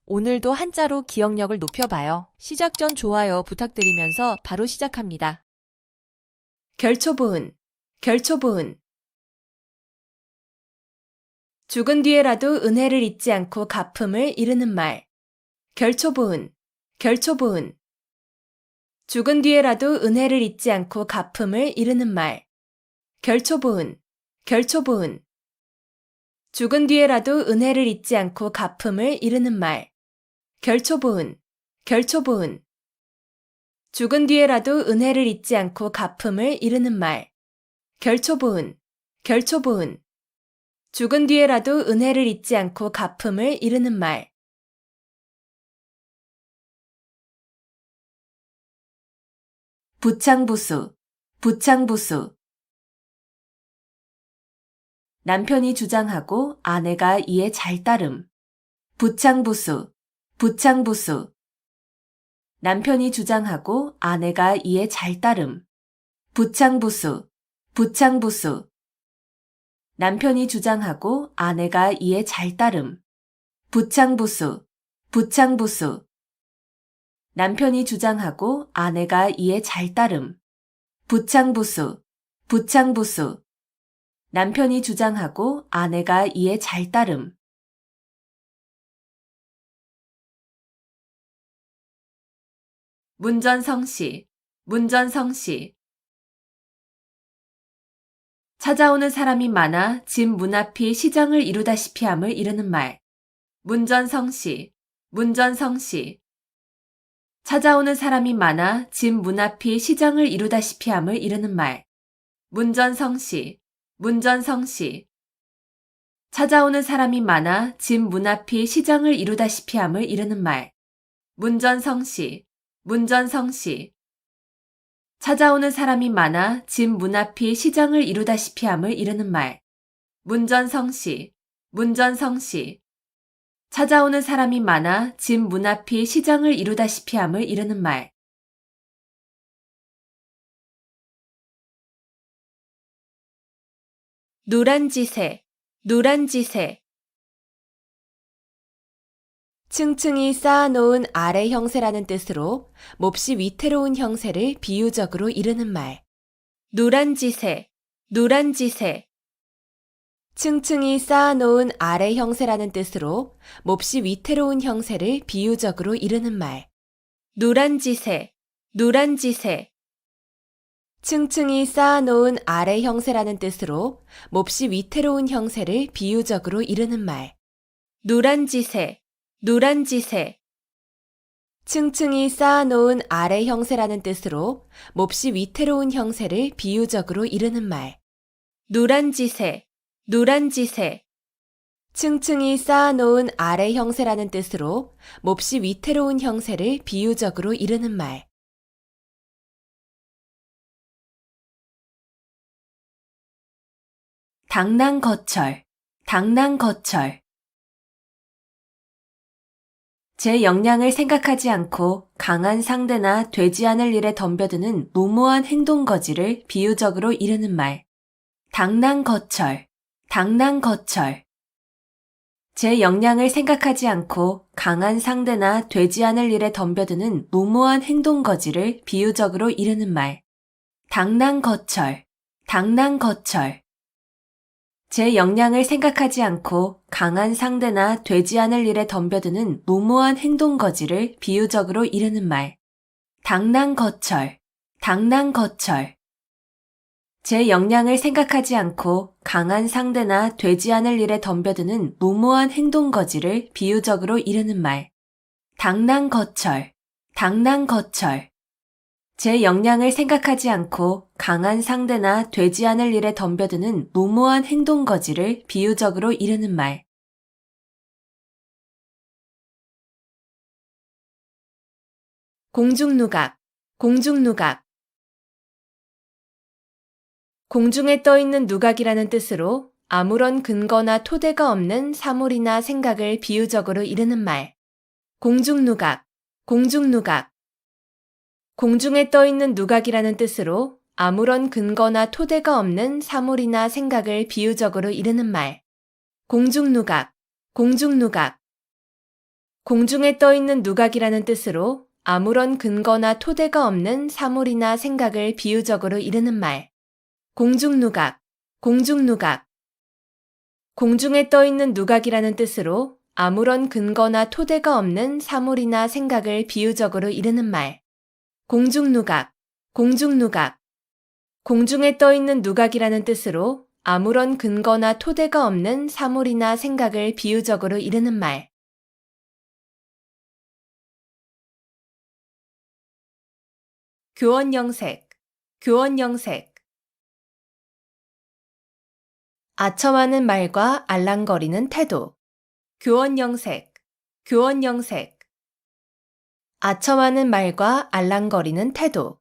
오늘도 한자로 기억력을 높여봐요. 시작 전 좋아요 부탁드리면서 바로 시작합니다. 결초보은, 결초보은. 죽은 뒤에라도 은혜를 잊지 않고 갚음을 이르는 말. 결초보은, 결초보은. 죽은 뒤에라도 은혜를 잊지 않고 갚음을 이르는 말. 결초보은, 결초보은. 죽은 뒤에라도 은혜를 잊지 않고 갚음을 이르는 말. 결초보은, 결초보은. 죽은 뒤에라도 은혜를 잊지 않고 갚음을 이르는 말. 결초보은, 결초보은. 죽은 뒤에라도 은혜를 잊지 않고 갚음을 이르는 말. 부창부수, 부창부수. 남편이 주장하고 아내가 이에 잘 따름. 부창부수, 부창부수. 남편이 주장하고 아내가 이에 잘 따름. 부창부수, 부창부수. 남편이 주장하고 아내가 이에 잘 따름. 부창부수, 부창부수. 남편이 주장하고 아내가 이에 잘 따름. 부창부수, 부창부수. 남편이 주장하고 아내가 이에 잘 따름. 문전성시, 문전성시. 찾아오는 사람이 많아 집 문 앞이 시정을 이루다시피 함을 이르는 말. 문전성시, 문전성시. 찾아오는 사람이 많아 집 문 앞이 시정을 이루다시피 함을 이르는 말. 문전성시, 문전성시. 찾아오는 사람이 많아 집 문 앞이 시정을 이루다시피 함을 이르는 말. 문전성시, 문전성시. 찾아오는 사람이 많아 집 문 앞이 시정을 이루다시피 함을 이르는 말. 문전성시, 문전성시. 찾아오는 사람이 많아 집 문 앞이 시정을 이루다시피 함을 이르는 말. 노란지새, 노란지새. 층층이 쌓아놓은 아래 형세라는 뜻으로 몹시 위태로운 형세를 비유적으로 이르는 말. 노란지새, 노란지새. 층층이 쌓아놓은 아래 형세라는 뜻으로 몹시 위태로운 형세를 비유적으로 이르는 말. 노란지새, 노란지새. 층층이 쌓아놓은 아래 형세라는 뜻으로 몹시 위태로운 형세를 비유적으로 이르는 말. 노란지새, 노란지새. 층층이 쌓아놓은 아래 형세라는 뜻으로 몹시 위태로운 형세를 비유적으로 이르는 말. 노란지새, 노란지새. 층층이 쌓아놓은 아래 형세라는 뜻으로 몹시 위태로운 형세를 비유적으로 이르는 말. 당랑거철, 당랑거철. 제 역량을 생각하지 않고 강한 상대나 되지 않을 일에 덤벼드는 무모한 행동거지를 비유적으로 이르는 말. 당랑거철, 당랑거철. 제 역량을 생각하지 않고 강한 상대나 되지 않을 일에 덤벼드는 무모한 행동거지를 비유적으로 이르는 말. 당랑거철, 당랑거철. 제 역량을 생각하지 않고 강한 상대나 되지 않을 일에 덤벼드는 무모한 행동거지를 비유적으로 이르는 말. 당랑거철, 당랑거철. 제 역량을 생각하지 않고 강한 상대나 되지 않을 일에 덤벼드는 무모한 행동거지를 비유적으로 이르는 말. 당랑거철, 당랑거철. 제 역량을 생각하지 않고 강한 상대나 되지 않을 일에 덤벼드는 무모한 행동거지를 비유적으로 이르는 말. 공중누각, 공중누각. 공중에 떠있는 누각이라는 뜻으로 아무런 근거나 토대가 없는 사물이나 생각을 비유적으로 이르는 말. 공중누각, 공중누각. 공중에 떠있는 누각이라는 뜻으로 아무런 근거나 토대가 없는 사물이나 생각을 비유적으로 이르는 말. 공중누각, 공중누각. 공중에 떠 있는 누각이라는 뜻으로 아무런 근거나 토대가 없는 사물이나 생각을 비유적으로 이르는 말. 공중누각, 공중누각. 공중에 떠 있는 누각이라는 뜻으로 아무런 근거나 토대가 없는 사물이나 생각을 비유적으로 이르는 말. 공중누각, 공중누각. 공중에 떠 있는 누각이라는 뜻으로 아무런 근거나 토대가 없는 사물이나 생각을 비유적으로 이르는 말. 교원영색, 교원영색. 아첨하는 말과 알랑거리는 태도. 교원영색, 교원영색. 아첨하는 말과 알랑거리는 태도.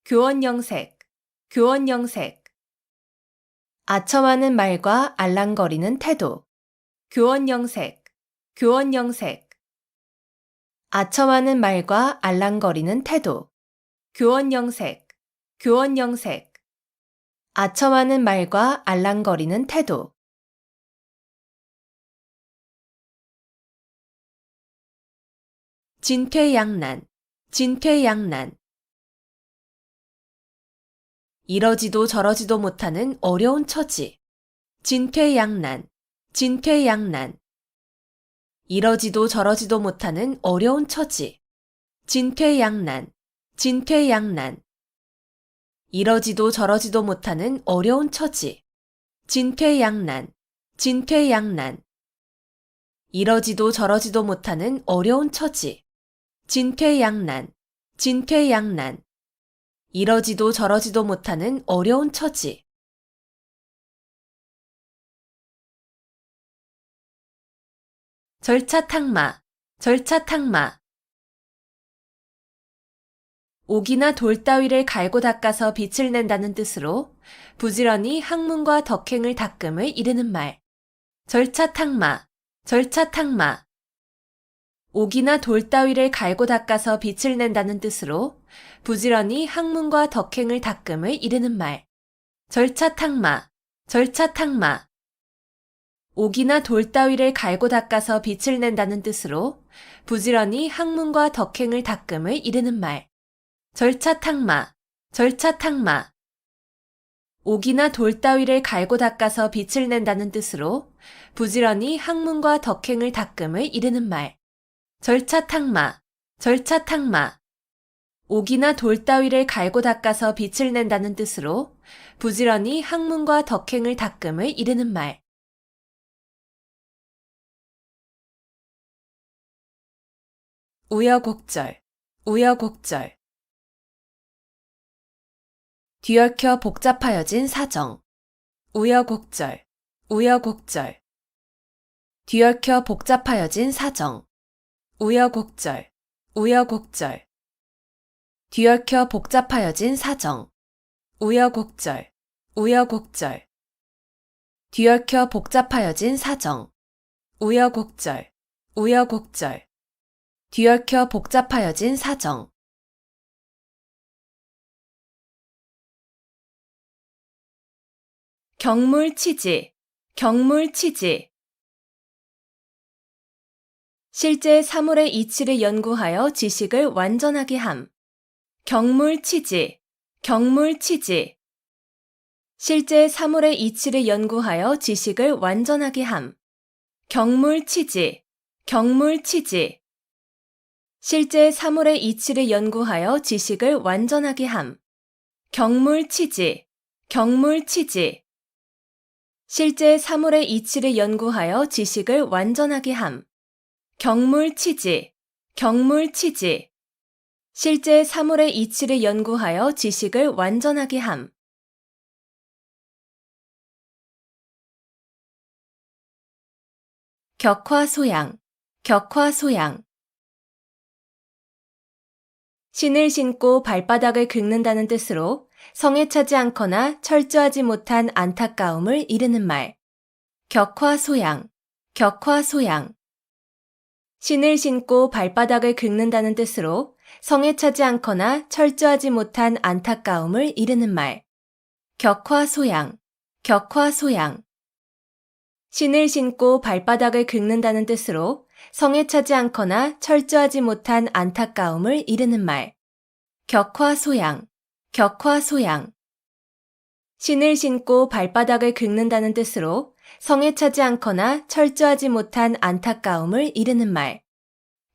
교원영색, 교원영색. 아첨하는 말과 알랑거리는 태도. 교원영색, 교원영색. 아첨하는 말과 알랑거리는 태도. 교원영색, 교원영색. 아첨하는 말과 알랑거리는 태도. 진퇴양난, 진퇴양난. 이러지도 저러지도 못하는 어려운 처지. 진퇴양난, 진퇴양난. 이러지도 저러지도 못하는 어려운 처지. 진퇴양난, 진퇴양난. 이러지도 저러지도 못하는 어려운 처지. 진퇴양난, 진퇴양난. 이러지도 저러지도 못하는 어려운 처지. 진퇴양난, 진퇴양난. 이러지도 저러지도 못하는 어려운 처지. 절차탕마, 절차탕마. 옥이나 돌 따위를 갈고 닦아서 빛을 낸다는 뜻으로 부지런히 학문과 덕행을 닦음을 이르는 말. 절차탕마, 절차탕마. 옥이나 돌 따위를 갈고 닦아서 빛을 낸다는 뜻으로 부지런히 학문과 덕행을 닦음을 이르는 말. 절차탕마, 절차탕마. 옥이나 돌 따위를 갈고 닦아서 빛을 낸다는 뜻으로 부지런히 학문과 덕행을 닦음을 이르는 말. 절차탕마, 절차탕마. 옥이나 돌 따위를 갈고 닦아서 빛을 낸다는 뜻으로 부지런히 학문과 덕행을 닦음을 이르는 말. 절차탕마, 절차탕마. 옥이나 돌 따위를 갈고 닦아서 빛을 낸다는 뜻으로 부지런히 학문과 덕행을 닦음을 이르는 말. 우여곡절, 우여곡절. 뒤얽혀 복잡하여진 사정. 우여곡절, 우여곡절. 뒤얽혀 복잡하여진 사정. 우여곡절, 우여곡절. 뒤얽혀 복잡하여진 사정. 우여곡절, 우여곡절. 뒤얽혀 복잡하여진 사정. 우여곡절, 우여곡절. 뒤얽혀 복잡하여진 사정. 경물치지, 경물치지. 실제 사물의 이치를 연구하여 지식을 완전하게 함. 경물치지, 경물치지. 실제 사물의 이치를 연구하여 지식을 완전하게 함. 경물치지, 경물치지. 실제 사물의 이치를 연구하여 지식을 완전하게 함. 경물치지, 경물치지. 실제 사물의 이치를 연구하여 지식을 완전하게 함. 경물치지, 경물치지. 실제 사물의 이치를 연구하여 지식을 완전하게 함. 격화소양, 격화소양. 신을 신고 발바닥을 긁는다는 뜻으로 성에 차지 않거나 철저하지 못한 안타까움을 이르는 말. 격화소양, 격화소양. 신을 신고 발바닥을 긁는다는 뜻으로 성에 차지 않거나 철저하지 못한 안타까움을 이르는 말. 격화소양, 격화소양. 신을 신고 발바닥을 긁는다는 뜻으로 성에 차지 않거나 철저하지 못한 안타까움을 이르는 말. 격화소양, 격화소양. 신을 신고 발바닥을 긁는다는 뜻으로 성에 차지 않거나 철저하지 못한 안타까움을 이르는 말.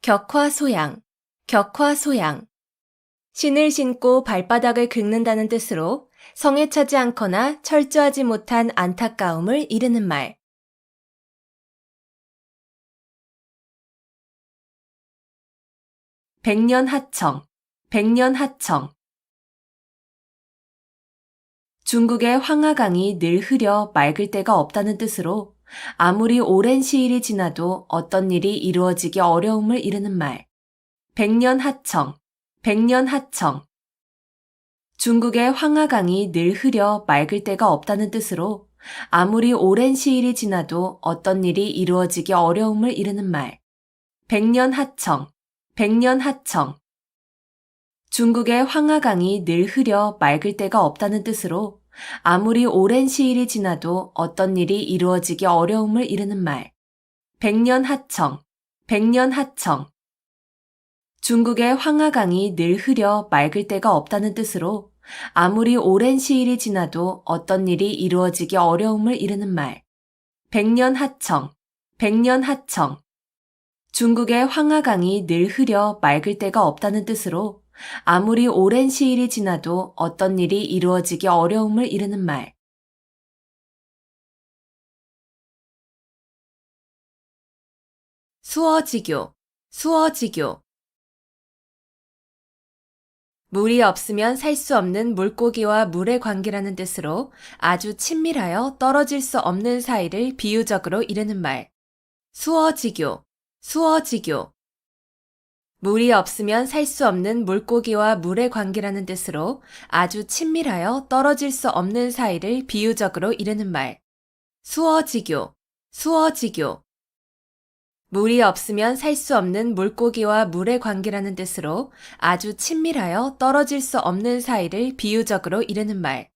격화소양, 격화소양. 신을 신고 발바닥을 긁는다는 뜻으로 성에 차지 않거나 철저하지 못한 안타까움을 이르는 말. 백년하청, 백년하청. 중국의 황하강이 늘 흐려 맑을 때가 없다는 뜻으로 아무리 오랜 시일이 지나도 어떤 일이 이루어지기 어려움을 이르는 말. 백년하청, 백년하청. 중국의 황하강이 늘 흐려 맑을 때가 없다는 뜻으로 아무리 오랜 시일이 지나도 어떤 일이 이루어지기 어려움을 이르는 말. 백년하청, 백년하청. 중국의 황하강이 늘 흐려 맑을 때가 없다는 뜻으로 아무리 오랜 시일이 지나도 어떤 일이 이루어지기 어려움을 이르는 말. 백년하청, 백년하청. 중국의 황하강이 늘 흐려 맑을 때가 없다는 뜻으로 아무리 오랜 시일이 지나도 어떤 일이 이루어지기 어려움을 이르는 말. 백년하청, 백년하청. 중국의 황하강이 늘 흐려 맑을 때가 없다는 뜻으로 아무리 오랜 시일이 지나도 어떤 일이 이루어지기 어려움을 이르는 말. 수어지교, 수어지교. 물이 없으면 살 수 없는 물고기와 물의 관계라는 뜻으로 아주 친밀하여 떨어질 수 없는 사이를 비유적으로 이르는 말. 수어지교, 수어지교. 물이 없으면 살 수 없는 물고기와 물의 관계라는 뜻으로 아주 친밀하여 떨어질 수 없는 사이를 비유적으로 이르는 말. 수어지교, 수어지교. 물이 없으면 살 수 없는 물고기와 물의 관계라는 뜻으로 아주 친밀하여 떨어질 수 없는 사이를 비유적으로 이르는 말.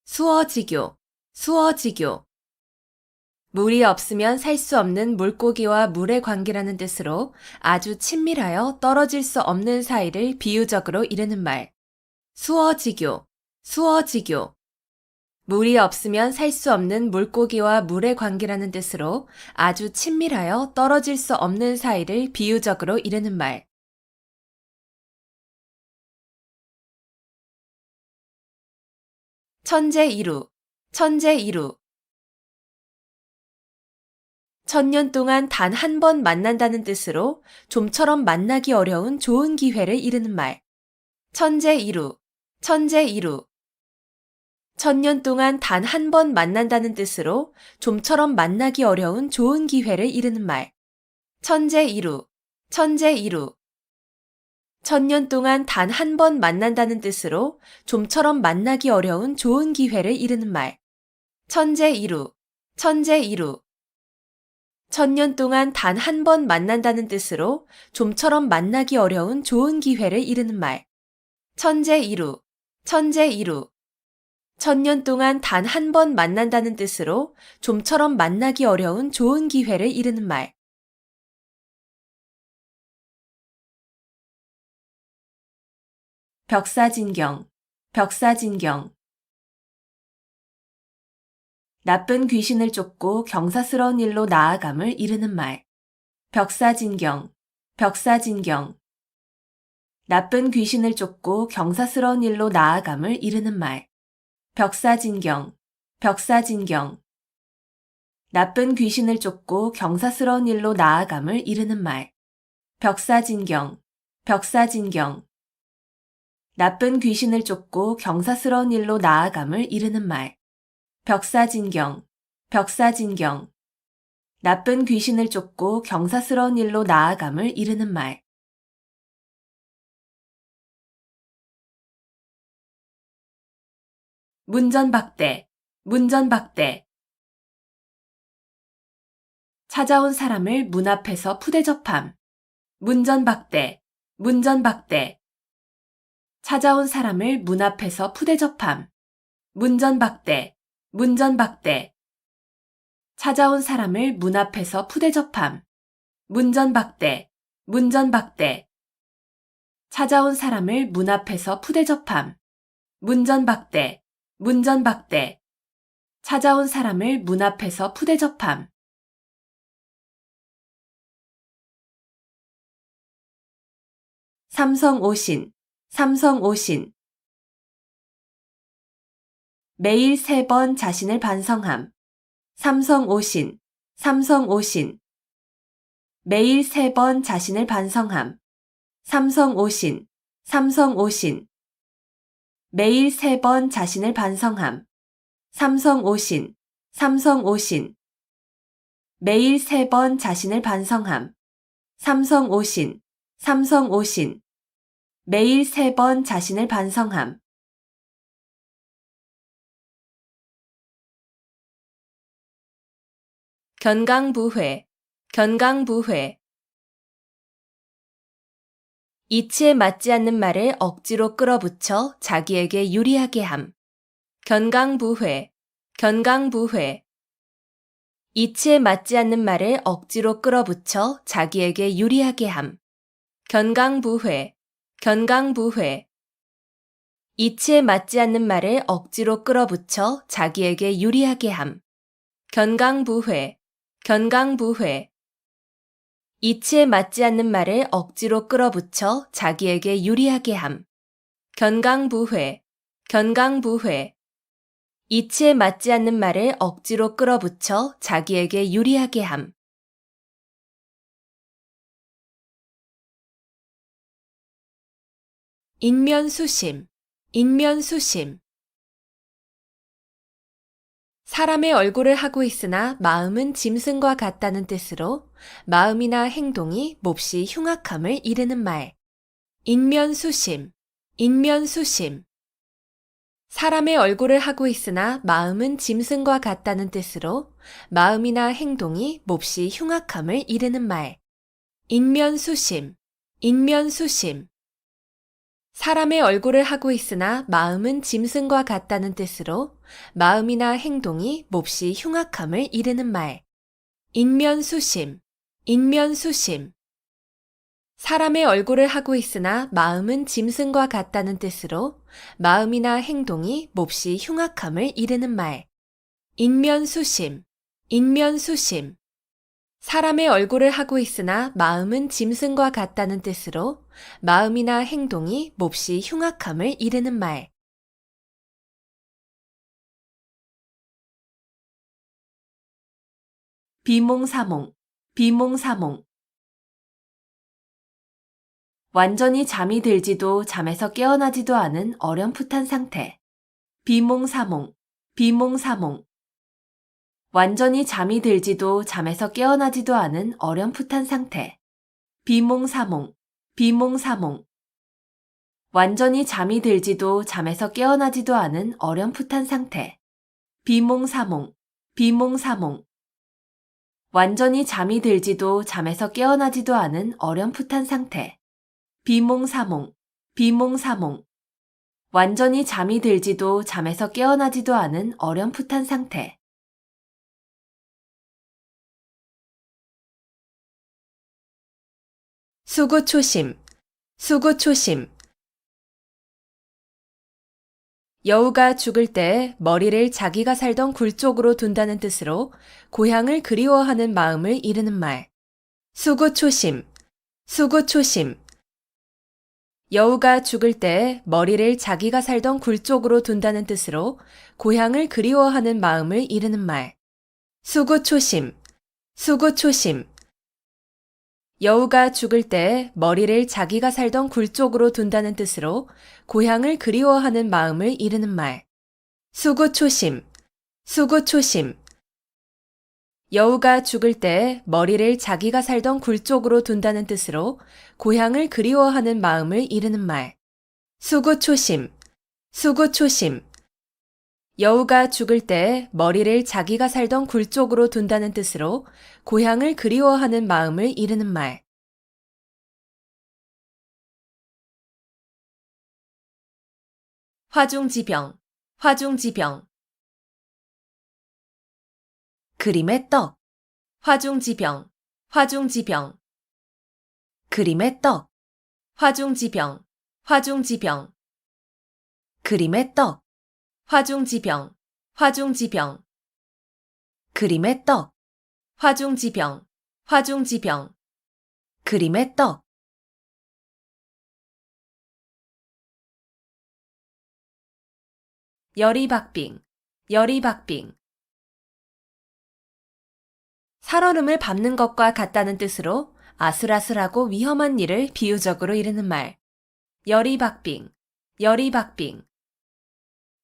수어지교, 수어지교. 물이 없으면 살 수 없는 물고기와 물의 관계라는 뜻으로 아주 친밀하여 떨어질 수 없는 사이를 비유적으로 이르는 말. 수어지교, 수어지교. 물이 없으면 살 수 없는 물고기와 물의 관계라는 뜻으로 아주 친밀하여 떨어질 수 없는 사이를 비유적으로 이르는 말. 천재이루, 천재이루. 천년 동안 단 한 번 만난다는 뜻으로 좀처럼 만나기 어려운 좋은 기회를 이르는 말. 천재이루, 천재이루. 천년 동안 단 한 번 만난다는 뜻으로 좀처럼 만나기 어려운 좋은 기회를 이르는 말. 천재이루, 천재이루. 천년 동안 단 한 번 만난다는 뜻으로 좀처럼 만나기 어려운 좋은 기회를 이르는 말. 천재이루, 천재이루. 천년 동안 단 한 번 만난다는 뜻으로 좀처럼 만나기 어려운 좋은 기회를 이르는 말. 천재이루, 천재이루. 천년 동안 단 한 번 만난다는 뜻으로 좀처럼 만나기 어려운 좋은 기회를 이르는 말. 벽사진경, 벽사진경. 나쁜 귀신을 쫓고 경사스러운 일로 나아감을 이르는 말. 벽사진경, 벽사진경. 나쁜 귀신을 쫓고 경사스러운 일로 나아감을 이르는 말. 벽사진경, 벽사진경. 나쁜 귀신을 쫓고 경사스러운 일로 나아감을 이르는 말. 벽사진경, 벽사진경. 나쁜 귀신을 쫓고 경사스러운 일로 나아감을 이르는 말. 벽사진경, 벽사진경. 나쁜 귀신을 쫓고 경사스러운 일로 나아감을 이르는 말. 문전박대, 문전박대. 찾아온 사람을 문 앞에서 푸대접함. 문전박대, 문전박대. 찾아온 사람을 문 앞에서 푸대접함. 문전박대, 문전박대. 찾아온 사람을 문 앞에서 푸대접함. 문전박대, 문전박대. 찾아온 사람을 문 앞에서 푸대접함. 문전박대, 문전박대. 찾아온 사람을 문 앞에서 푸대접함. 삼성오신, 삼성오신. 매일 3번 자신을 반성함. 삼성오신, 삼성오신. 매일 3번 자신을 반성함. 삼성오신, 삼성오신. 매일 3번 자신을 반성함. 삼성오신, 삼성오신. 매일 3번 자신을 반성함. 삼성오신, 삼성오신. 매일 3번 자신을 반성함. 견강부회, 견강부회. 이치에 맞지 않는 말을 억지로 끌어붙여 자기에게 유리하게 함. 견강부회, 견강부회. 이치에 맞지 않는 말을 억지로 끌어붙여 자기에게 유리하게 함. 견강부회, 견강부회. 이치에 맞지 않는 말을 억지로 끌어붙여 자기에게 유리하게 함. 견강부회, 견강부회. 이치에 맞지 않는 말을 억지로 끌어붙여 자기에게 유리하게 함. 견강부회, 견강부회. 이치에 맞지 않는 말을 억지로 끌어붙여 자기에게 유리하게 함. 인면수심, 인면수심. 사람의 얼굴을 하고 있으나 마음은 짐승과 같다는 뜻으로 마음이나 행동이 몹시 흉악함을 이르는 말. 인면수심, 인면수심. 사람의 얼굴을 하고 있으나 마음은 짐승과 같다는 뜻으로 마음이나 행동이 몹시 흉악함을 이르는 말. 인면수심, 인면수심. 사람의 얼굴을 하고 있으나 마음은 짐승과 같다는 뜻으로 마음이나 행동이 몹시 흉악함을 이르는 말. 인면수심, 인면수심. 사람의 얼굴을 하고 있으나 마음은 짐승과 같다는 뜻으로 마음이나 행동이 몹시 흉악함을 이르는 말. 인면수심, 인면수심. 사람의 얼굴을 하고 있으나 마음은 짐승과 같다는 뜻으로 마음이나 행동이 몹시 흉악함을 이르는 말. 비몽사몽, 비몽사몽. 완전히 잠이 들지도 잠에서 깨어나지도 않은 어렴풋한 상태. 비몽사몽, 비몽사몽. 완전히 잠이 들지도 잠에서 깨어나지도 않은 어렴풋한 상태. 비몽사몽, 비몽사몽. 완전히 잠이 들지도 잠에서 깨어나지도 않은 어렴풋한 상태. 비몽사몽, 비몽사몽. 완전히 잠이 들지도 잠에서 깨어나지도 않은 어렴풋한 상태. 비몽사몽, 비몽사몽. 완전히 잠이 들지도 잠에서 깨어나지도 않은 어렴풋한 상태. 수구초심, 수구초심. 여우가 죽을 때 머리를 자기가 살던 굴 쪽으로 둔다는 뜻으로 고향을 그리워하는 마음을 이르는 말. 수구초심, 수구초심. 여우가 죽을 때 머리를 자기가 살던 굴 쪽으로 둔다는 뜻으로 고향을 그리워하는 마음을 이르는 말. 수구초심, 수구초심. 여우가 죽을 때 머리를 자기가 살던 굴 쪽으로 둔다는 뜻으로 고향을 그리워하는 마음을 이르는 말. 수구초심, 수구초심. 여우가 죽을 때 머리를 자기가 살던 굴 쪽으로 둔다는 뜻으로 고향을 그리워하는 마음을 이르는 말. 수구초심, 수구초심. 여우가 죽을 때 머리를 자기가 살던 굴 쪽으로 둔다는 뜻으로 고향을 그리워하는 마음을 이르는 말. 화중지병, 화중지병. 그림의 떡, 화중지병, 화중지병. 그림의 떡, 화중지병, 화중지병. 그림의 떡, 화중지병, 화중지병. 그림의 떡, 화중지병, 화중지병. 그림의 떡. 열이박빙, 열이박빙. 살얼음을 밟는 것과 같다는 뜻으로 아슬아슬하고 위험한 일을 비유적으로 이르는 말. 열이박빙, 열이박빙.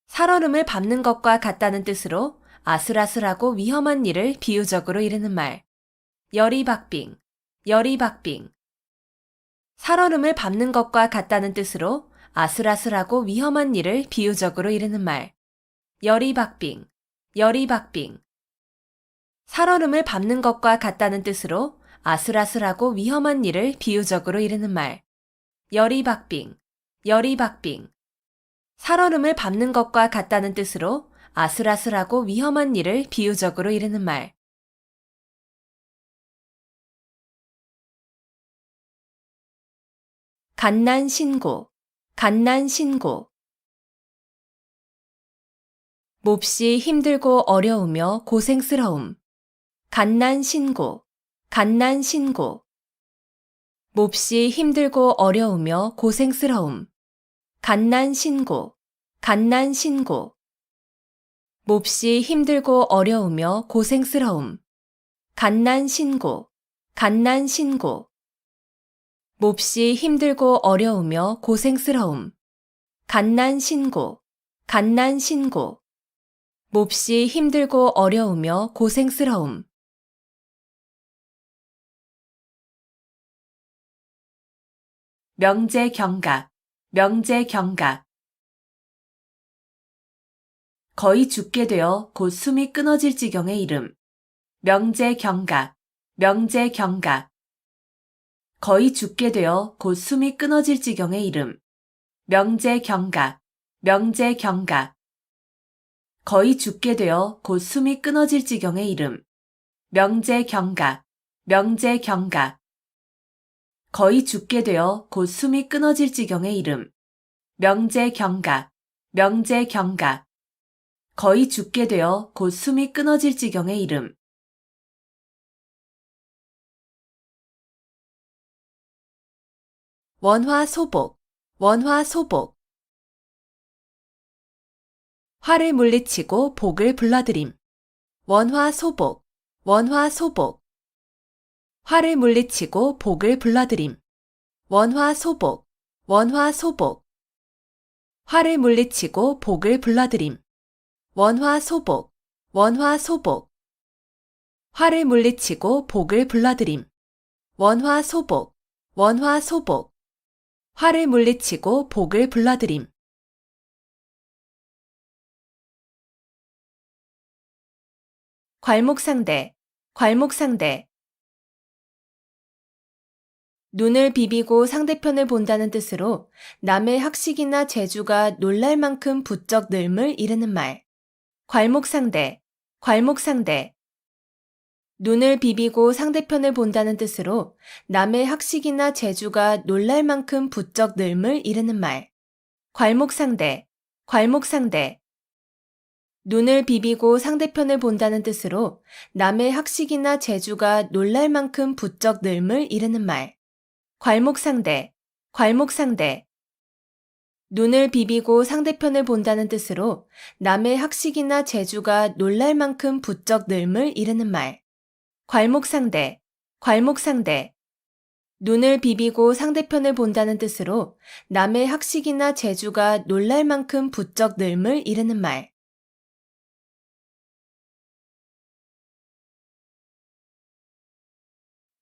살얼음을 밟는 것과 같다는 뜻으로 아슬아슬하고 위험한 일을 비유적으로 이르는 말. 열이박빙, 열이박빙. 살얼음을 밟는 것과 같다는 뜻으로 아슬아슬하고 위험한 일을 비유적으로 이르는 말. 열이박빙, 열이박빙. 살얼음을 밟는 것과 같다는 뜻으로 아슬아슬하고 위험한 일을 비유적으로 이르는 말. 열이박빙, 열이박빙. 살얼음을 밟는 것과 같다는 뜻으로 아슬아슬하고 위험한 일을 비유적으로 이르는 말. 갓난신고, 갓난신고. 몹시 힘들고 어려우며 고생스러움. 갓난신고, 갓난신고. 몹시 힘들고 어려우며 고생스러움. 갓난신고, 갓난신고. 몹시 힘들고 어려우며 고생스러움. 갓난신고, 갓난신고. 몹시 힘들고 어려우며 고생스러움. 갓난신고, 갓난신고. 몹시 힘들고 어려우며 고생스러움. 명제경각, 명제경각. 거의 죽게 되어 곧 숨이 끊어질 지경의 이름. 명제경각, 명제경각. 거의 죽게 되어 곧 숨이 끊어질 지경의 이름. 명제경각, 명제경각. 거의 죽게 되어 곧 숨이 끊어질 지경의 이름. 명제경각, 명제경각. 거의 죽게 되어 곧 숨이 끊어질 지경의 이름. 명제경각, 명제경각. 거의 죽게 되어 곧 숨이 끊어질 지경의 이름. 원화소복, 원화소복. 화를 물리치고 복을 불러들임. 원화소복, 원화소복. 화를 물리치고 복을 불러들임. 원화소복, 원화소복. 화를 물리치고 복을 불러들임. 원화소복, 원화소복. 화를 물리치고 복을 불러들임. 원화소복, 원화소복. 화를 물리치고 복을 불러들임. 괄목상대, 괄목상대. 눈을 비비고 상대편을 본다는 뜻으로 남의 학식이나 재주가 놀랄 만큼 부쩍 늘음을 이르는 말. 괄목상대, 괄목상대. 눈을 비비고 상대편을 본다는 뜻으로 남의 학식이나 재주가 놀랄 만큼 부쩍 늘음을 이르는 말. 괄목상대, 괄목상대. 눈을 비비고 상대편을 본다는 뜻으로 남의 학식이나 재주가 놀랄 만큼 부쩍 늘음을 이르는 말. 괄목상대, 괄목상대. 눈을 비비고 상대편을 본다는 뜻으로 남의 학식이나 재주가 놀랄 만큼 부쩍 늘음을 이르는 말. 괄목상대, 괄목상대. 눈을 비비고 상대편을 본다는 뜻으로 남의 학식이나 재주가 놀랄 만큼 부쩍 늘음을 이르는 말.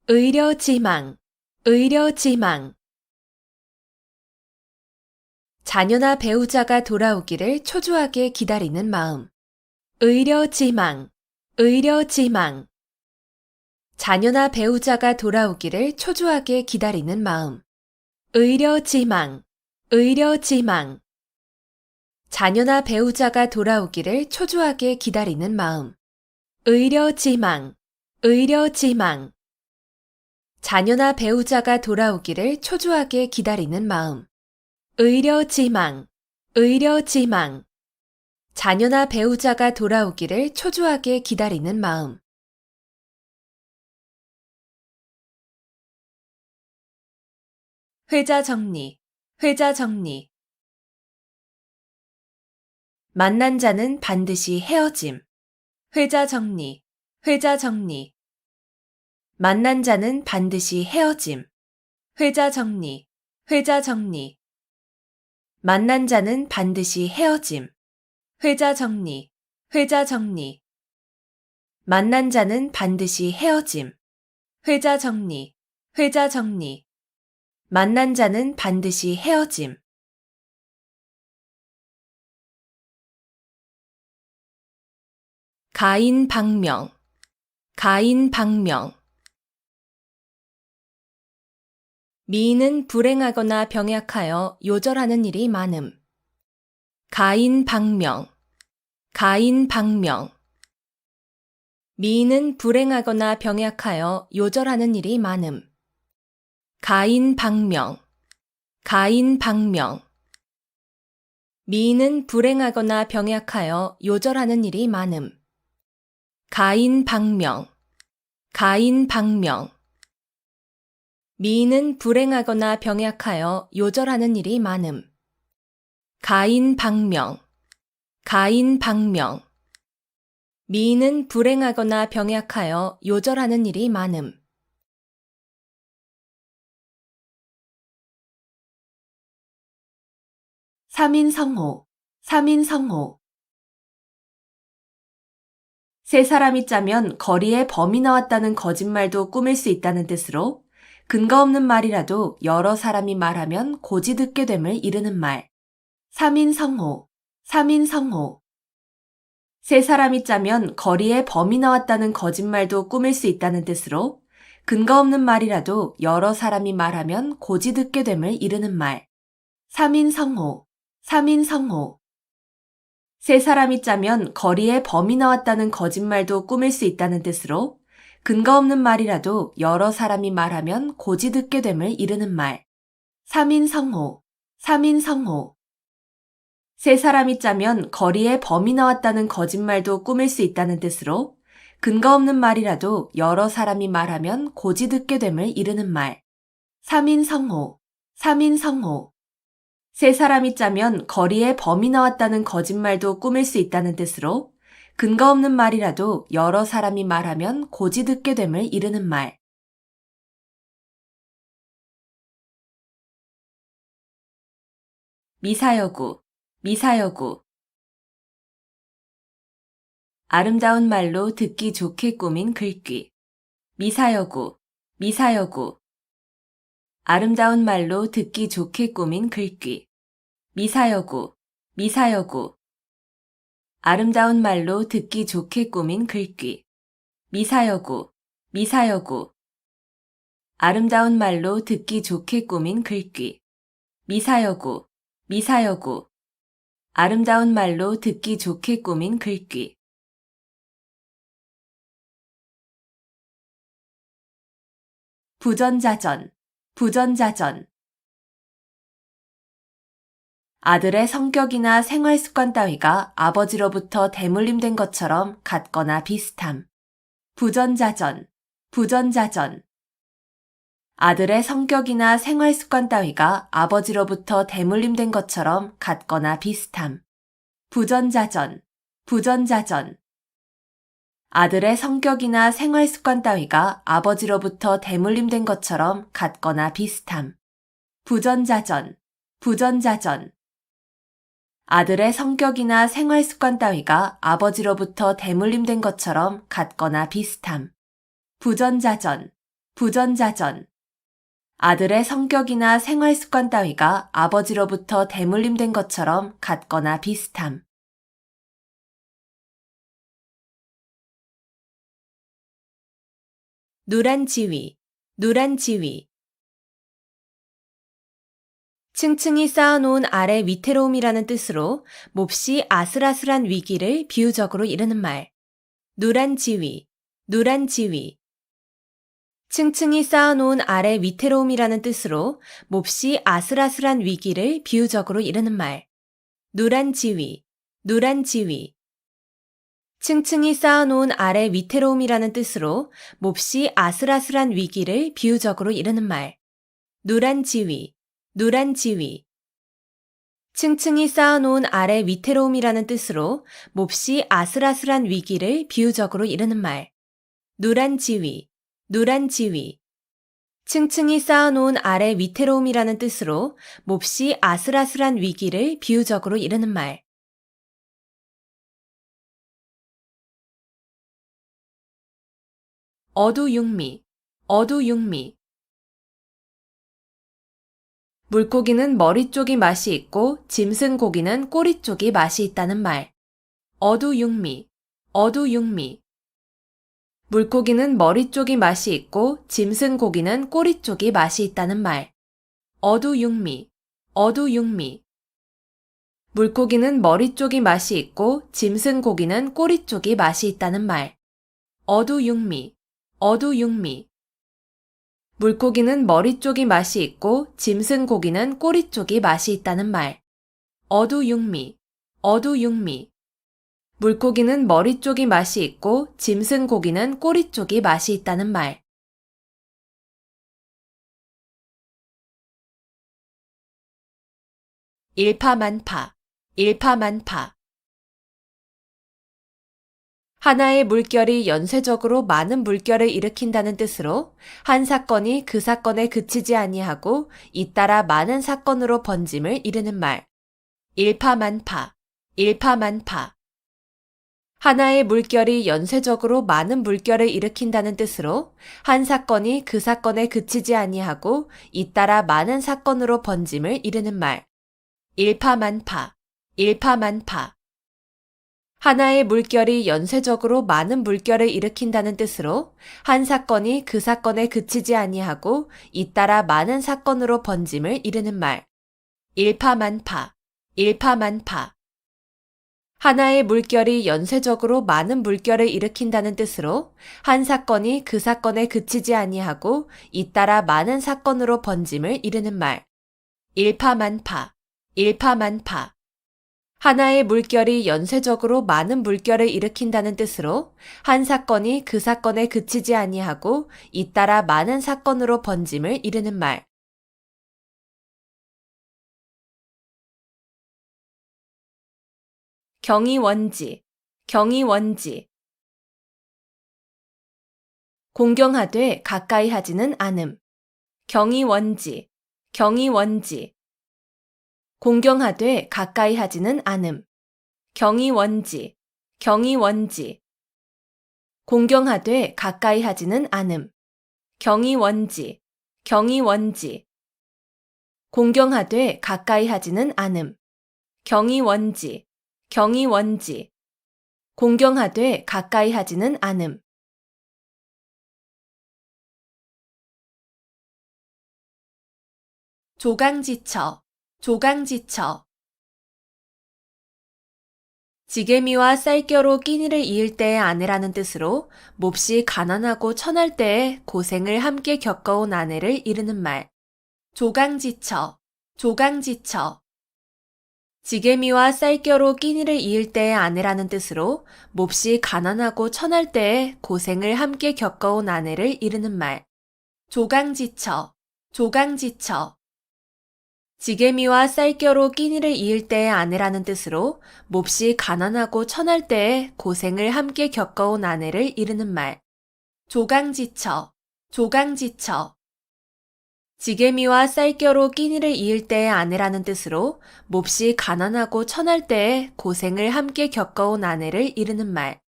의려지망, 의려지망. 자녀나 배우자가 돌아오기를 초조하게 기다리는 마음. 의려지망, 의려지망. 자녀나 배우자가 돌아오기를 초조하게 기다리는 마음. 의려지망, 의려지망. 자녀나 배우자가 돌아오기를 초조하게 기다리는 마음. 의려지망, 의려지망. 자녀나 배우자가 돌아오기를 초조하게 기다리는 마음. 의료지망, 의료지망. 자녀나 배우자가 돌아오기를 초조하게 기다리는 마음. 회자 정리, 회자 정리. 만난 자는 반드시 헤어짐. 회자 정리, 회자 정리. 만난 자는 반드시 헤어짐. 회자 정리, 회자 정리. 만난 자는 반드시 헤어짐. 회자 정리, 회자 정리. 만난 자는 반드시 헤어짐. 회자 정리, 회자 정리. 만난 자는 반드시 헤어짐. 가인 방명, 가인 방명. 미인은 불행하거나 병약하여 요절하는 일이 많음. 가인 방명, 가인 방명. 미인은 불행하거나 병약하여 요절하는 일이 많음. 가인 방명, 가인 방명. 미인은 불행하거나 병약하여 요절하는 일이 많음. 가인 방명, 가인 방명. 미인은 불행하거나 병약하여 요절하는 일이 많음. 가인 방명, 가인 방명. 미인은 불행하거나 병약하여 요절하는 일이 많음. 삼인성호, 삼인성호. 세 사람이 짜면 거리에 범이 나왔다는 거짓말도 꾸밀 수 있다는 뜻으로 근거 없는 말이라도 여러 사람이 말하면 고지 듣게 됨을 이르는 말. 삼인성호, 삼인성호. 세 사람이 짜면 거리에 범이 나왔다는 거짓말도 꾸밀 수 있다는 뜻으로 근거 없는 말이라도 여러 사람이 말하면 고지 듣게 됨을 이르는 말. 삼인성호, 삼인성호. 세 사람이 짜면 거리에 범이 나왔다는 거짓말도 꾸밀 수 있다는 뜻으로 근거 없는 말이라도 여러 사람이 말하면 고지 듣게 됨을 이르는 말. 삼인성호, 삼인성호. 세 사람이 짜면 거리에 범이 나왔다는 거짓말도 꾸밀 수 있다는 뜻으로 근거 없는 말이라도 여러 사람이 말하면 고지 듣게 됨을 이르는 말. 삼인성호, 삼인성호. 세 사람이 짜면 거리에 범이 나왔다는 거짓말도 꾸밀 수 있다는 뜻으로 근거 없는 말이라도 여러 사람이 말하면 고지 듣게 됨을 이르는 말. 미사여구, 미사여구. 아름다운 말로 듣기 좋게 꾸민 글귀. 미사여구, 미사여구. 아름다운 말로 듣기 좋게 꾸민 글귀. 미사여구, 미사여구. 아름다운 말로 듣기 좋게 꾸민 글귀. 미사여구, 미사여구. 아름다운 말로 듣기 좋게 꾸민 글귀. 미사여구, 미사여구. 아름다운 말로 듣기 좋게 꾸민 글귀. 부전자전, 부전자전. 아들의 성격이나 생활 습관 따위가 아버지로부터 대물림된 것처럼 같거나 비슷함. 부전자전, 부전자전. 아들의 성격이나 생활 습관 따위가 아버지로부터 대물림된 것처럼 같거나 비슷함. 부전자전, 부전자전. 아들의 성격이나 생활 습관 따위가 아버지로부터 대물림된 것처럼 같거나 비슷함. 부전자전, 부전자전. 아들의 성격이나 생활 습관 따위가 아버지로부터 대물림된 것처럼 같거나 비슷함. 부전자전, 부전자전. 아들의 성격이나 생활 습관 따위가 아버지로부터 대물림된 것처럼 같거나 비슷함. 누란 지위, 누란 지위. 층층이 쌓아놓은 아래 위태로움이라는 뜻으로 몹시 아슬아슬한 위기를 비유적으로 이르는 말. 누란 지위, 누란 지위. 층층이 쌓아놓은 아래 위태로움이라는 뜻으로 몹시 아슬아슬한 위기를 비유적으로 이르는 말. 누란 지위, 누란 지위. 층층이 쌓아놓은 아래 위태로움이라는 뜻으로 몹시 아슬아슬한 위기를 비유적으로 이르는 말. 누란 지위, 누란 지위. 층층이 쌓아놓은 아래 위태로움이라는 뜻으로 몹시 아슬아슬한 위기를 비유적으로 이르는 말. 누란 지위, 누란 지위. 층층이 쌓아놓은 아래 위태로움이라는 뜻으로 몹시 아슬아슬한 위기를 비유적으로 이르는 말. 어두육미, 어두육미. 물고기는 머리 쪽이 맛이 있고 짐승 고기는 꼬리 쪽이 맛이 있다는 말. 어두육미, 어두육미. 물고기는 머리 쪽이 맛이 있고 짐승 고기는 꼬리 쪽이 맛이 있다는 말. 어두육미, 어두육미. 물고기는 머리 쪽이 맛이 있고 짐승 고기는 꼬리 쪽이 맛이 있다는 말. 어두육미, 어두육미. 물고기는 머리 쪽이 맛이 있고 짐승 고기는 꼬리 쪽이 맛이 있다는 말. 어두육미, 어두육미. 물고기는 머리 쪽이 맛이 있고 짐승 고기는 꼬리 쪽이 맛이 있다는 말. 일파만파, 일파만파. 하나의 물결이 연쇄적으로 많은 물결을 일으킨다는 뜻으로 한 사건이 그 사건에 그치지 아니하고 잇따라 많은 사건으로 번짐을 이르는 말. 일파만파, 일파만파. 하나의 물결이 연쇄적으로 많은 물결을 일으킨다는 뜻으로 한 사건이 그 사건에 그치지 아니하고 잇따라 많은 사건으로 번짐을 이르는 말. 일파만파, 일파만파. 하나의 물결이 연쇄적으로 많은 물결을 일으킨다는 뜻으로 한 사건이 그 사건에 그치지 아니하고 잇따라 많은 사건으로 번짐을 이르는 말. 일파만파, 일파만파. 하나의 물결이 연쇄적으로 많은 물결을 일으킨다는 뜻으로 한 사건이 그 사건에 그치지 아니하고 잇따라 많은 사건으로 번짐을 이르는 말. 일파만파, 일파만파. 하나의 물결이 연쇄적으로 많은 물결을 일으킨다는 뜻으로 한 사건이 그 사건에 그치지 아니하고 잇따라 많은 사건으로 번짐을 이르는 말. 경이원지, 경이원지. 공경하되 가까이 하지는 않음. 경이원지, 경이원지. 공경하되 가까이 하지는 않음. 경이원지, 경이원지. 공경하되 가까이 하지는 않음. 경이원지, 경이원지. 공경하되 가까이 하지는 않음. 경이원지, 경이원지. 공경하되 가까이 하지는 않음. 조강지처, 조강지처. 지게미와 쌀겨로 끼니를 이을 때의 아내라는 뜻으로 몹시 가난하고 천할 때에 고생을 함께 겪어온 아내를 이르는 말. 조강지처, 조강지처. 지게미와 쌀겨로 끼니를 이을 때의 아내라는 뜻으로 몹시 가난하고 천할 때에 고생을 함께 겪어온 아내를 이르는 말. 조강지처, 조강지처. 지게미와 쌀겨로 끼니를 이을 때의 아내라는 뜻으로 몹시 가난하고 천할 때에 고생을 함께 겪어온 아내를 이르는 말. 조강지처, 조강지처. 지게미와 쌀겨로 끼니를 이을 때의 아내라는 뜻으로 몹시 가난하고 천할 때에 고생을 함께 겪어온 아내를 이르는 말.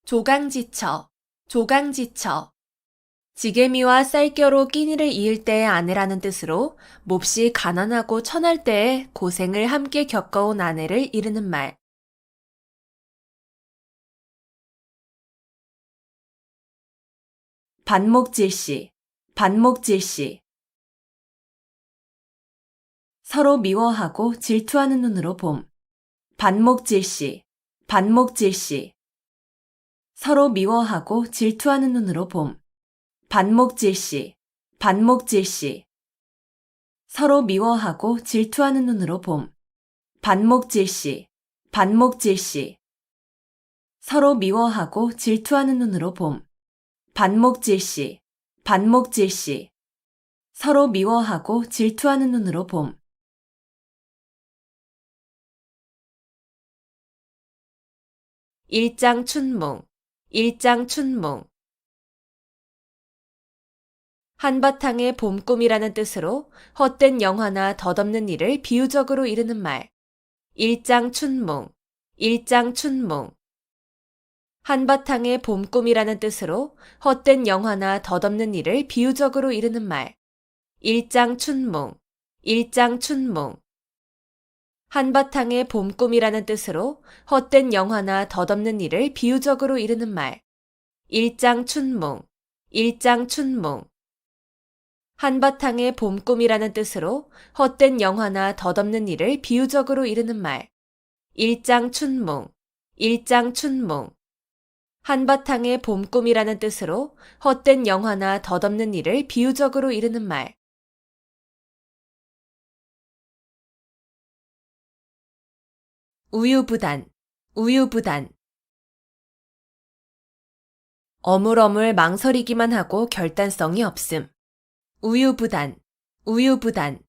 조강지처, 조강지처. 지게미와 쌀겨로 끼니를 이을 때의 아내라는 뜻으로 몹시 가난하고 천할 때에 고생을 함께 겪어온 아내를 이르는 말. 반목질시, 반목질시. 서로 미워하고 질투하는 눈으로 봄. 반목질시, 반목질시. 서로 미워하고 질투하는 눈으로 봄. 반목질시, 반목질시. 서로 미워하고 질투하는 눈으로 봄. 반목질시, 반목질시. 서로 미워하고 질투하는 눈으로 봄. 반목질시, 반목질시. 서로 미워하고 질투하는 눈으로 봄. 일장춘몽, 일장춘몽. 한바탕의 봄꿈이라는 뜻으로 헛된 영화나 덧없는 일을 비유적으로 이르는 말. 일장춘몽, 일장춘몽. 한바탕의 봄꿈이라는 뜻으로 헛된 영화나 덧없는 일을 비유적으로 이르는 말. 일장춘몽, 일장춘몽. 한바탕의 봄꿈이라는 뜻으로 헛된 영화나 덧없는 일을 비유적으로 이르는 말. 일장춘몽, 일장춘몽. 한바탕의 봄꿈이라는 뜻으로 헛된 영화나 덧없는 일을 비유적으로 이르는 말. 일장춘몽, 일장춘몽. 한바탕의 봄꿈이라는 뜻으로 헛된 영화나 덧없는 일을 비유적으로 이르는 말. 우유부단, 우유부단. 어물어물 망설이기만 하고 결단성이 없음. 우유부단, 우유부단.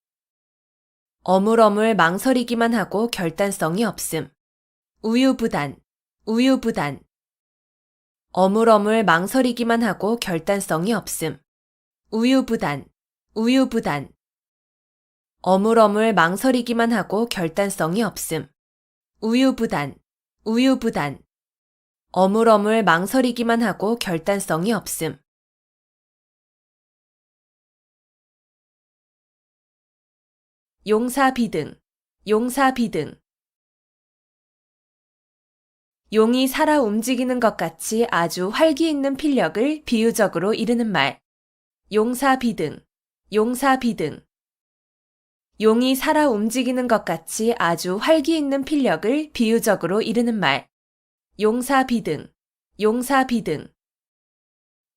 어물어물 망설이기만 하고 결단성이 없음. 우유부단, 우유부단. 어물어물 망설이기만 하고 결단성이 없음. 우유부단, 우유부단. 어물어물 망설이기만 하고 결단성이 없음. 우유부단, 우유부단. 어물어물 망설이기만 하고 결단성이 없음. 용사비등, 용사비등. 용이 살아 움직이는 것 같이 아주 활기 있는 필력을 비유적으로 이르는 말. 용사비등, 용사비등. 용이 살아 움직이는 것 같이 아주 활기 있는 필력을 비유적으로 이르는 말. 용사비등, 용사비등.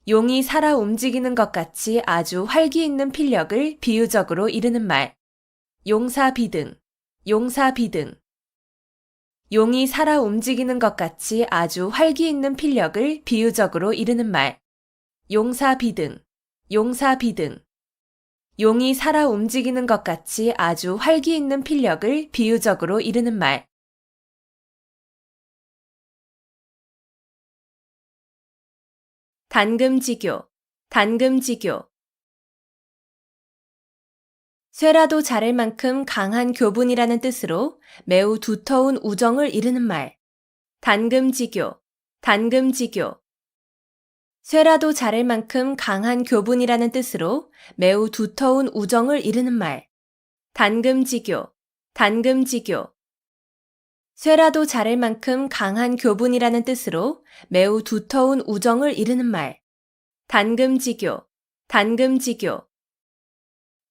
용이 살아 움직이는 것 같이 아주 활기 있는 필력을 비유적으로 이르는 말. 용사비등, 용사비등. 용이 살아 움직이는 것 같이 아주 활기 있는 필력을 비유적으로 이르는 말. 용사비등, 용사비등. 용이 살아 움직이는 것 같이 아주 활기 있는 필력을 비유적으로 이르는 말. 단금지교, 단금지교. 쇠라도 자를 만큼 강한 교분이라는 뜻으로 매우 두터운 우정을 이르는 말. 단금지교, 단금지교. 쇠라도 자를 만큼 강한 교분이라는 뜻으로 매우 두터운 우정을 이르는 말. 단금지교, 단금지교. 쇠라도 자를 만큼 강한 교분이라는 뜻으로 매우 두터운 우정을 이르는 말. 단금지교, 단금지교.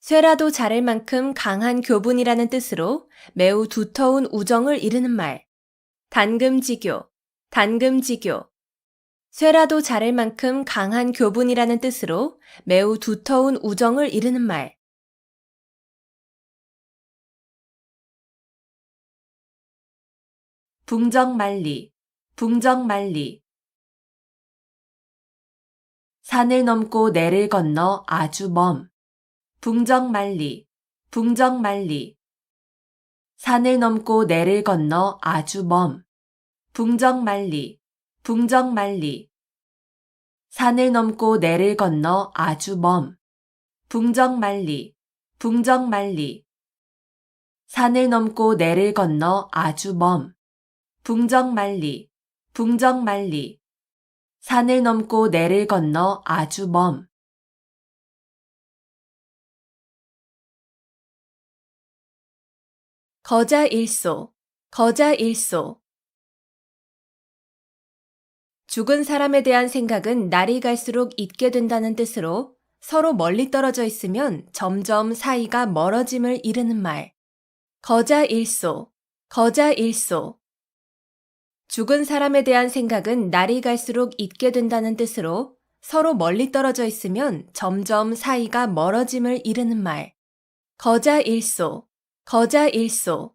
쇠라도 자를 만큼 강한 교분이라는 뜻으로 매우 두터운 우정을 이르는 말. 단금지교, 단금지교. 쇠라도 자를 만큼 강한 교분이라는 뜻으로 매우 두터운 우정을 이르는 말. 붕정만리, 붕정만리. 산을 넘고 내를 건너 아주 먼. 붕정만리, 붕정만리. 산을 넘고 내를 건너 아주 먼. 붕정만리, 붕정만리. 산을 넘고 내를 건너 아주 먼. 붕정만리, 붕정만리. 산을 넘고 내를 건너 아주 먼. 붕정만리, 붕정만리. 산을 넘고 내를 건너 아주 먼. 거자일소, 거자일소. 죽은 사람에 대한 생각은 날이 갈수록 잊게 된다는 뜻으로 서로 멀리 떨어져 있으면 점점 사이가 멀어짐을 이르는 말. 거자일소, 거자일소. 죽은 사람에 대한 생각은 날이 갈수록 잊게 된다는 뜻으로 서로 멀리 떨어져 있으면 점점 사이가 멀어짐을 이르는 말. 거자일소, 거자일소.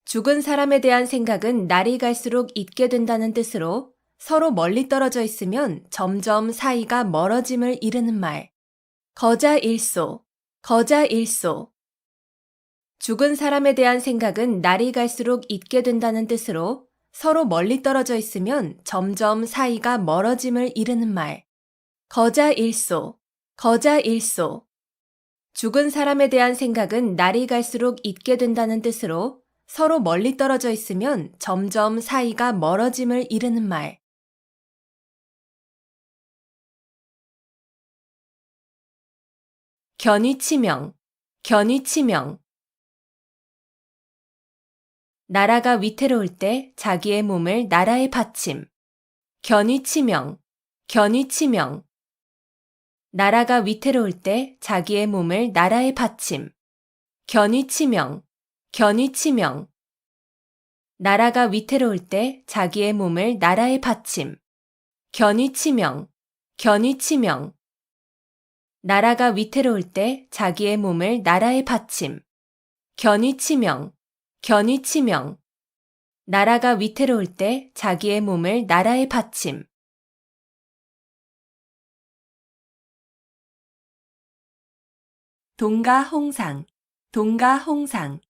죽은 사람에 대한 생각은 날이 갈수록 잊게 된다는 뜻으로 서로 멀리 떨어져 있으면 점점 사이가 멀어짐을 이르는 말. 거자일소, 거자일소. 죽은 사람에 대한 생각은 날이 갈수록 잊게 된다는 뜻으로 서로 멀리 떨어져 있으면 점점 사이가 멀어짐을 이르는 말. 거자일소, 거자일소. 죽은 사람에 대한 생각은 날이 갈수록 잊게 된다는 뜻으로 서로 멀리 떨어져 있으면 점점 사이가 멀어짐을 이르는 말. 견위치명, 견위치명. 나라가 위태로울 때 자기의 몸을 나라에 바침. 견위치명, 견위치명. 나라가 위태로울 때 자기의 몸을 나라에 바침. 견위치명, 견위치명. 나라가 위태로울 때 자기의 몸을 나라에 바침. 견위치명, 견위치명. 나라가 위태로울 때 자기의 몸을 나라에 바침. 견위치명, 견위치명. 나라가 위태로울 때 자기의 몸을 나라에 바침. 동가홍상, 동가홍상.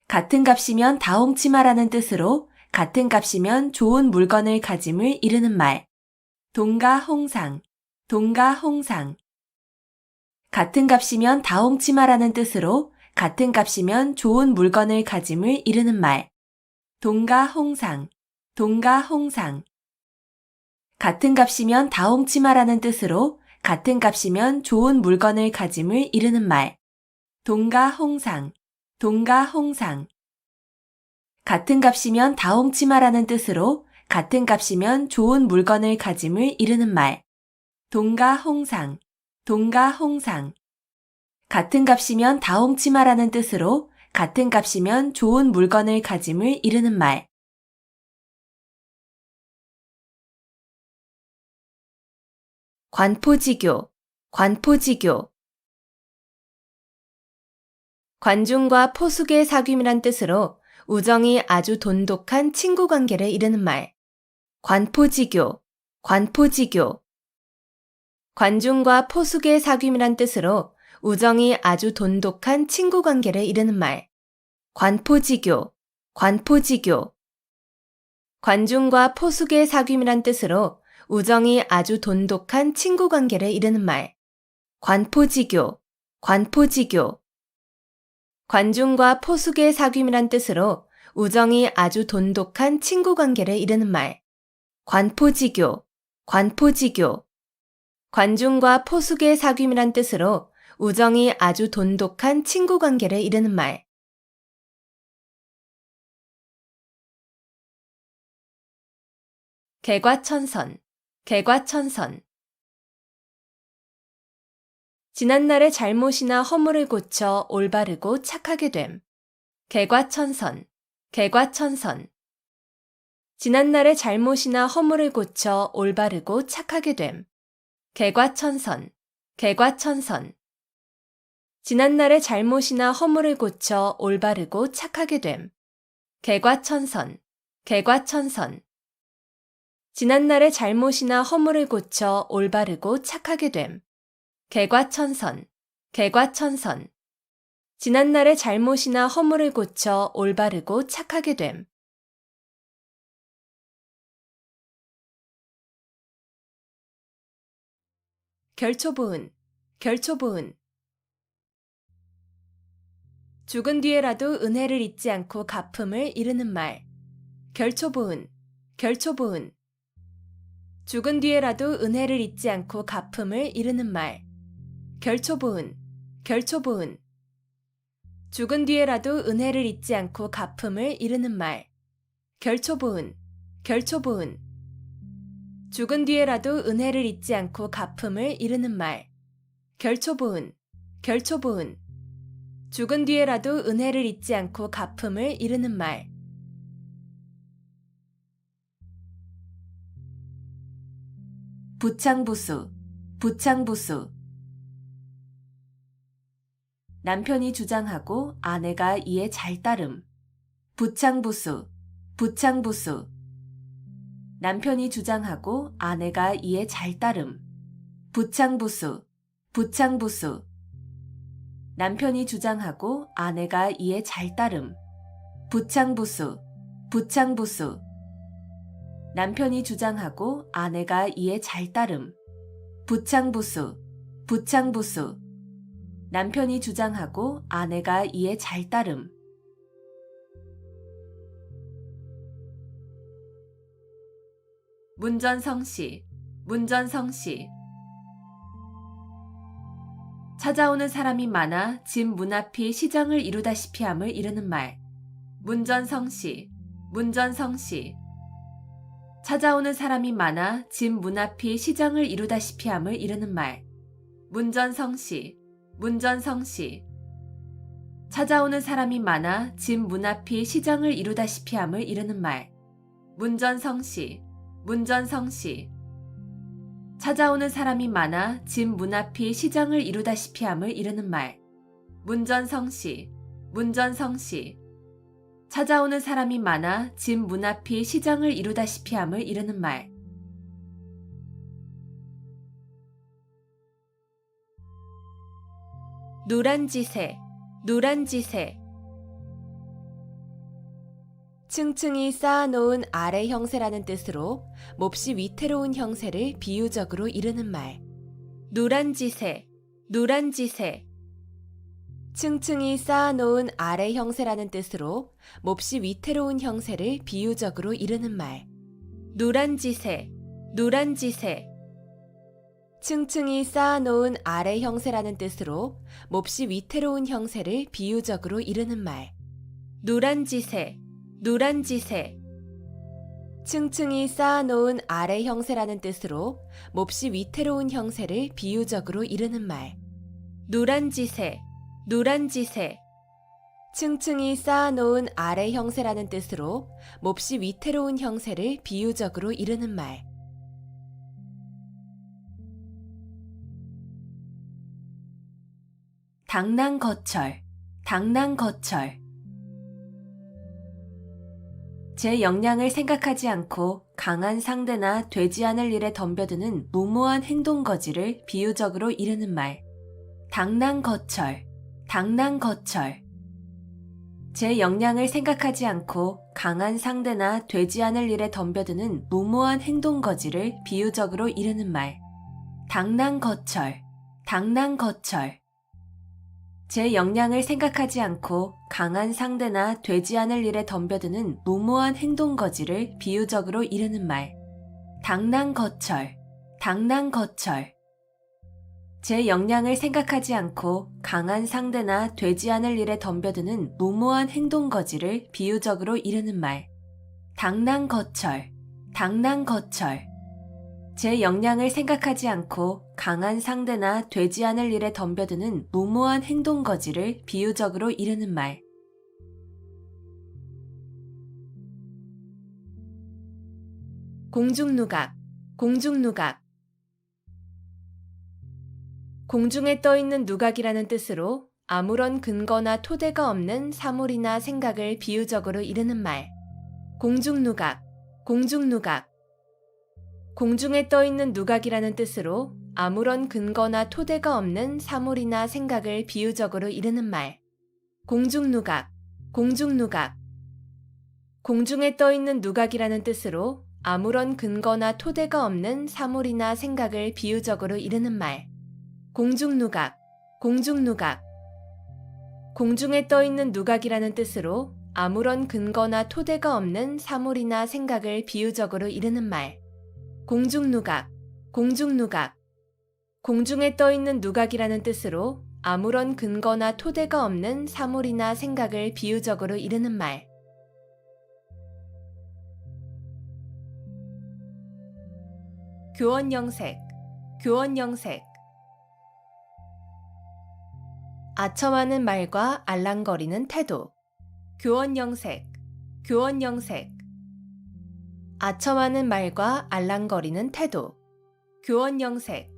같은 값이면 다홍치 마라는 뜻으로 같은 값이면 좋은 물건을 가짐을 이르는 말. 동가홍상, 동가홍상. 같은 값이면 다홍치 마라는 뜻으로 같은 값이면 좋은 물건을 가짐을 이르는 말. 동가홍상, 동가홍상. 같은 값이면 다홍치 마라는 뜻으로 같은 값이면 좋은 물건을 가짐을 이르는 말. 동가홍상, 동가홍상. 같은 값이면 다홍치 마라는 뜻으로 같은 값이면 좋은 물건을 가짐을 이르는 말. 동가홍상, 동가홍상. 같은 값이면 다홍치 마라는 뜻으로 같은 값이면 좋은 물건을 가짐을 이르는 말. 관포지교, 관포지교. 관중과 포숙의 사귐이란 뜻으로 우정이 아주 돈독한 친구 관계를 이르는 말. 관포지교, 관포지교. 관중과 포숙의 사귐이란 뜻으로 우정이 아주 돈독한 친구 관계를 이르는 말. 관포지교, 관포지교. 관중과 포숙의 사귐이란 뜻으로 우정이 아주 돈독한 친구 관계를 이르는 말. 관포지교, 관포지교. 관중과 포숙의 사귐이란 뜻으로 우정이 아주 돈독한 친구 관계를 이르는 말. 관포지교, 관포지교. 관중과 포숙의 사귐이란 뜻으로 우정이 아주 돈독한 친구 관계를 이르는 말. 개과천선, 개과천선. 지난날의 잘못이나 허물을 고쳐 올바르고 착하게 됨. 개과천선, 개과천선. 지난날의 잘못이나 허물을 고쳐 올바르고 착하게 됨. 개과천선, 개과천선. 지난날의 잘못이나 허물을 고쳐 올바르고 착하게 됨. 개과천선, 개과천선. 지난날의 잘못이나 허물을 고쳐 올바르고 착하게 됨. 개과천선, 개과천선. 지난날의 잘못이나 허물을 고쳐 올바르고 착하게 됨. 결초보은, 결초보은. 죽은 뒤에라도 은혜를 잊지 않고 갚음을 이르는 말. 결초보은, 결초보은. 죽은 뒤에라도 은혜를 잊지 않고 갚음을 이르는 말. 결초보은, 결초보은. 죽은 뒤에라도 은혜를 잊지 않고 갚음을 이르는 말. 결초보은, 결초보은. 죽은 뒤에라도 은혜를 잊지 않고 갚음을 이르는 말. 결초보은, 결초보은. 죽은 뒤에라도 은혜를 잊지 않고 갚음을 이르는 말. 부창부수, 부창부수. 남편이 주장하고 아내가 이에 잘 따름. 부창부수, 부창부수. 남편이 주장하고 아내가 이에 잘 따름. 부창부수, 부창부수. 남편이 주장하고 아내가 이에 잘 따름. 부창부수, 부창부수. 남편이 주장하고 아내가 이에 잘 따름. 부창부수, 부창부수. 남편이 주장하고 아내가 이에 잘 따름. 문전성시, 문전성시. 찾아오는 사람이 많아 집 문 앞이 시정을 이루다시피 함을 이르는 말. 문전성시, 문전성시. 찾아오는 사람이 많아 집 문 앞이 시정을 이루다시피 함을 이르는 말. 문전성시, 문전성시. 찾아오는 사람이 많아 집 문 앞이 시정을 이루다시피 함을 이르는 말. 문전성시, 문전성시. 찾아오는 사람이 많아 집 문 앞이 시정을 이루다시피 함을 이르는 말. 문전성시, 문전성시. 찾아오는 사람이 많아 집 문 앞이 시정을 이루다시피 함을 이르는 말. 노란지새, 노란지새. 층층이 쌓아놓은 아래 형세라는 뜻으로 몹시 위태로운 형세를 비유적으로 이르는 말. 노란지새, 노란지새. 층층이 쌓아놓은 아래 형세라는 뜻으로 몹시 위태로운 형세를 비유적으로 이르는 말. 노란지새, 노란지새. 층층이 쌓아놓은 아래 형세라는 뜻으로 몹시 위태로운 형세를 비유적으로 이르는 말. 노란지새, 노란지새. 층층이 쌓아놓은 아래 형세라는 뜻으로 몹시 위태로운 형세를 비유적으로 이르는 말. 노란지새, 노란지새. 층층이 쌓아놓은 아래 형세라는 뜻으로 몹시 위태로운 형세를 비유적으로 이르는 말. 당랑거철, 당랑거철. 제 역량을 생각하지 않고 강한 상대나 되지 않을 일에 덤벼드는 무모한 행동거지를 비유적으로 이르는 말. 당랑거철, 당랑거철. 제 역량을 생각하지 않고 강한 상대나 되지 않을 일에 덤벼드는 무모한 행동거지를 비유적으로 이르는 말. 당랑거철, 당랑거철. 제 역량을 생각하지 않고 강한 상대나 되지 않을 일에 덤벼드는 무모한 행동거지를 비유적으로 이르는 말. 당랑거철, 당랑거철. 제 역량을 생각하지 않고 강한 상대나 되지 않을 일에 덤벼드는 무모한 행동거지를 비유적으로 이르는 말. 당랑거철, 당랑거철. 제 역량을 생각하지 않고 강한 상대나 되지 않을 일에 덤벼드는 무모한 행동거지를 비유적으로 이르는 말. 공중누각, 공중누각. 공중에 떠있는 누각이라는 뜻으로 아무런 근거나 토대가 없는 사물이나 생각을 비유적으로 이르는 말. 공중누각, 공중누각. 공중에 떠있는 누각이라는 뜻으로 아무런 근거나 토대가 없는 사물이나 생각을 비유적으로 이르는 말. 공중누각, 공중누각. 공중에 떠있는 누각이라는 뜻으로 아무런 근거나 토대가 없는 사물이나 생각을 비유적으로 이르는 말. 공중누각, 공중누각. 공중에 떠있는 누각이라는 뜻으로 아무런 근거나 토대가 없는 사물이나 생각을 비유적으로 이르는 말. 공중누각, 공중누각. 공중에 떠있는 누각이라는 뜻으로 아무런 근거나 토대가 없는 사물이나 생각을 비유적으로 이르는 말. 교원영색, 교원영색. 아첨하는 말과 알랑거리는 태도. 교원영색, 교원영색. 아첨하는 말과 알랑거리는 태도. 교원영색,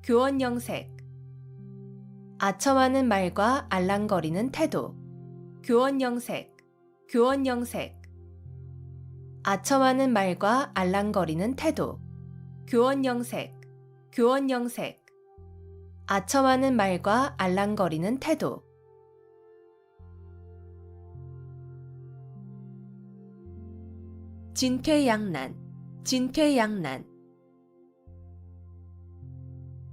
교원영색. 아첨하는 말과 알랑거리는 태도. 교원영색, 교원영색. 아첨하는 말과 알랑거리는 태도. 교원영색, 교원영색. 아첨하는 말과 알랑거리는 태도. 진퇴양난, 진퇴양난.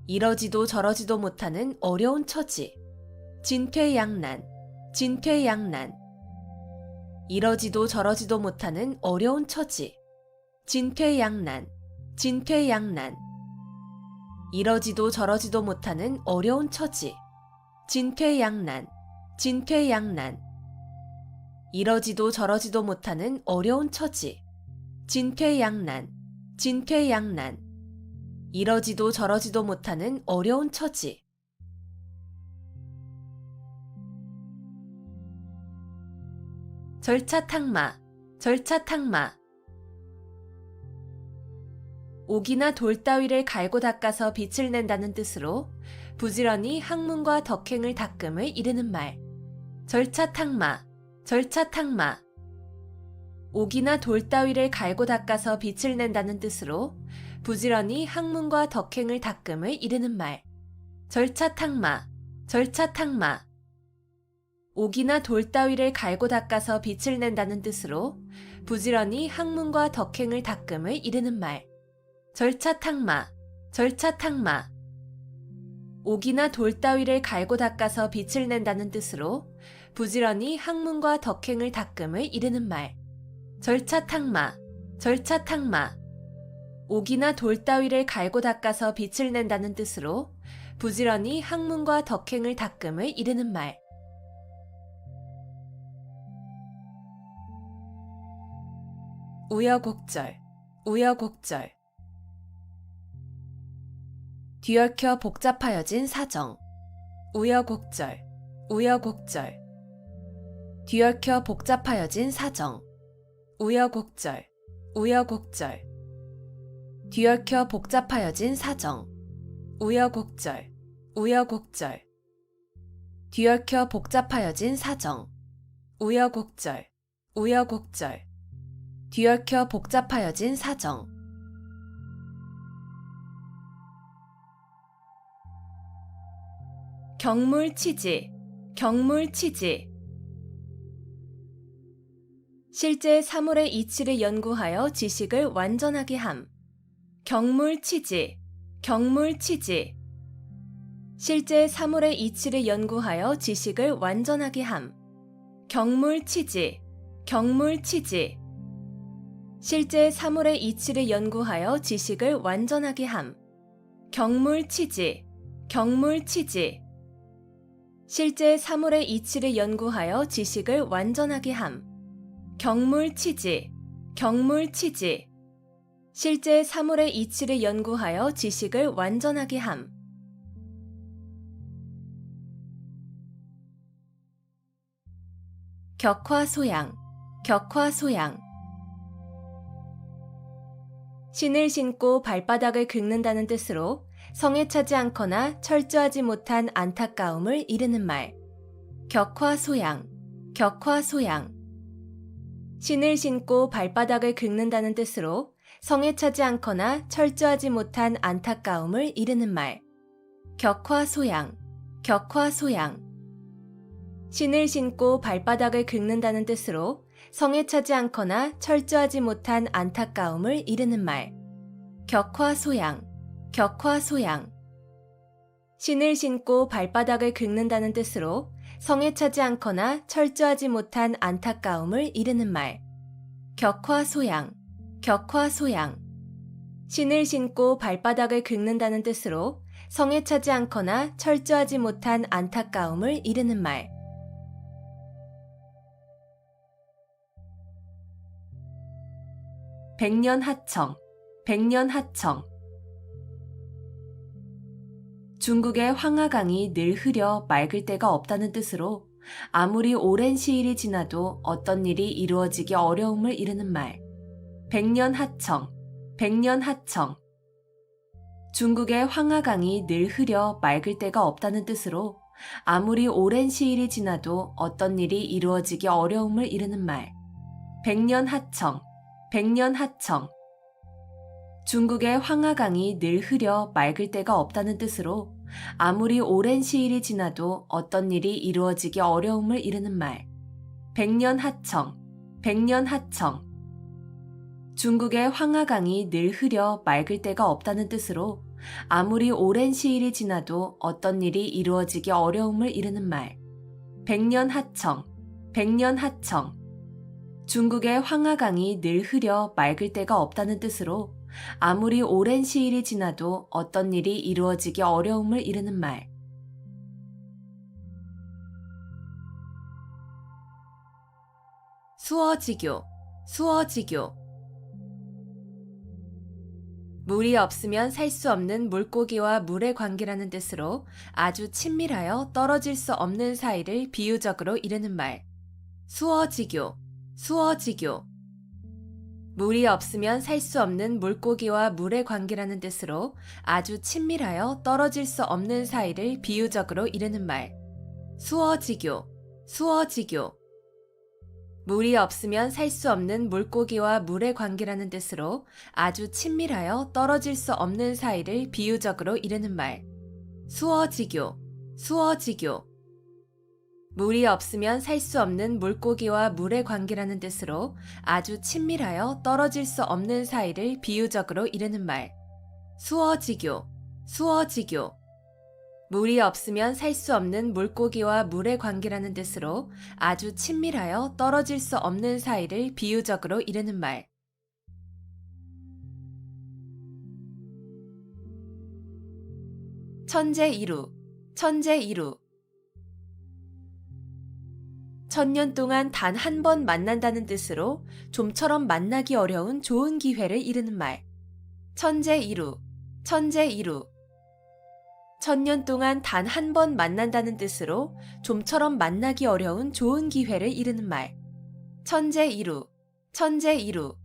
이러지도 저러지도 못하는 어려운 처지. 진퇴양난, 진퇴양난. 이러지도 저러지도 못하는 어려운 처지. 진퇴양난, 진퇴양난. 이러지도 저러지도 못하는 어려운 처지. 진퇴양난, 진퇴양난. 이러지도 저러지도 못하는 어려운 처지. 진퇴양난, 진퇴양난. 이러지도 저러지도 못하는 어려운 처지. 절차탕마, 절차탕마. 옥이나 돌 따위를 갈고 닦아서 빛을 낸다는 뜻으로 부지런히 학문과 덕행을 닦음을 이르는 말. 절차탕마, 절차탕마. 옥이나 돌 따위를 갈고 닦아서 빛을 낸다는 뜻으로 부지런히 학문과 덕행을 닦음을 이르는 말. 절차탕마, 절차탕마. 옥이나 돌 따위를 갈고 닦아서 빛을 낸다는 뜻으로 부지런히 학문과 덕행을 닦음을 이르는 말. 절차탕마, 절차탕마. 옥이나 돌 따위를 갈고 닦아서 빛을 낸다는 뜻으로 부지런히 학문과 덕행을 닦음을 이르는 말. 절차탕마, 절차탕마. 옥이나 돌 따위를 갈고 닦아서 빛을 낸다는 뜻으로 부지런히 학문과 덕행을 닦음을 이르는 말. 우여곡절, 우여곡절. 뒤얽혀 복잡하여진 사정. 우여곡절, 우여곡절. 뒤얽혀 복잡하여진 사정. 우여곡절, 우여곡절. 뒤얽혀 복잡하여진 사정. 우여곡절, 우여곡절. 뒤얽혀 복잡하여진 사정. 우여곡절, 우여곡절. 뒤얽혀 복잡하여진 사정. 경물치지, 경물치지. 실제 사물의 이치를 연구하여 지식을 완전하게 함. 경물치지, 경물치지. 실제 사물의 이치를 연구하여 지식을 완전하게 함. 경물치지, 경물치지. 실제 사물의 이치를 연구하여 지식을 완전하게 함. 경물치지, 경물치지. 실제 사물의 이치를 연구하여 지식을 완전하게 함. 경물치지, 경물치지. 실제 사물의 이치를 연구하여 지식을 완전하게 함. 격화소양, 격화소양. 신을 신고 발바닥을 긁는다는 뜻으로 성에 차지 않거나 철저하지 못한 안타까움을 이르는 말. 격화소양, 격화소양. 신을 신고 발바닥을 긁는다는 뜻으로 성에 차지 않거나 철저하지 못한 안타까움을 이르는 말. 격화소양, 격화소양. 신을 신고 발바닥을 긁는다는 뜻으로 성에 차지 않거나 철저하지 못한 안타까움을 이르는 말. 격화소양, 격화소양. 신을 신고 발바닥을 긁는다는 뜻으로 성에 차지 않거나 철저하지 못한 안타까움을 이르는 말. 격화소양, 격화소양. 신을 신고 발바닥을 긁는다는 뜻으로 성에 차지 않거나 철저하지 못한 안타까움을 이르는 말. 백년하청, 백년하청. 중국의 황하강이 늘 흐려 맑을 때가 없다는 뜻으로 아무리 오랜 시일이 지나도 어떤 일이 이루어지기 어려움을 이르는 말. 백년하청, 백년하청. 중국의 황하강이 늘 흐려 맑을 때가 없다는 뜻으로 아무리 오랜 시일이 지나도 어떤 일이 이루어지기 어려움을 이르는 말. 백년하청, 백년하청. 중국의 황하강이 늘 흐려 맑을 때가 없다는 뜻으로 아무리 오랜 시일이 지나도 어떤 일이 이루어지기 어려움을 이르는 말. 백년하청, 백년하청. 중국의 황하강이 늘 흐려 맑을 때가 없다는 뜻으로 아무리 오랜 시일이 지나도 어떤 일이 이루어지기 어려움을 이르는 말. 백년하청, 백년하청. 중국의 황하강이 늘 흐려 맑을 때가 없다는 뜻으로 아무리 오랜 시일이 지나도 어떤 일이 이루어지기 어려움을 이르는 말. 수어지교, 수어지교. 물이 없으면 살 수 없는 물고기와 물의 관계라는 뜻으로 아주 친밀하여 떨어질 수 없는 사이를 비유적으로 이르는 말. 수어지교, 수어지교. 물이 없으면 살 수 없는 물고기와 물의 관계라는 뜻으로 아주 친밀하여 떨어질 수 없는 사이를 비유적으로 이르는 말. 수어지교, 수어지교. 물이 없으면 살 수 없는 물고기와 물의 관계라는 뜻으로 아주 친밀하여 떨어질 수 없는 사이를 비유적으로 이르는 말. 수어지교, 수어지교. 물이 없으면 살 수 없는 물고기와 물의 관계라는 뜻으로 아주 친밀하여 떨어질 수 없는 사이를 비유적으로 이르는 말. 수어지교, 수어지교. 물이 없으면 살 수 없는 물고기와 물의 관계라는 뜻으로 아주 친밀하여 떨어질 수 없는 사이를 비유적으로 이르는 말. 천재이루, 천재이루. 천년 동안 단 한 번 만난다는 뜻으로 좀처럼 만나기 어려운 좋은 기회를 이르는 말. 천재이루, 천재이루. 천년 동안 단 한 번 만난다는 뜻으로 좀처럼 만나기 어려운 좋은 기회를 이르는 말. 천재이루, 천재이루.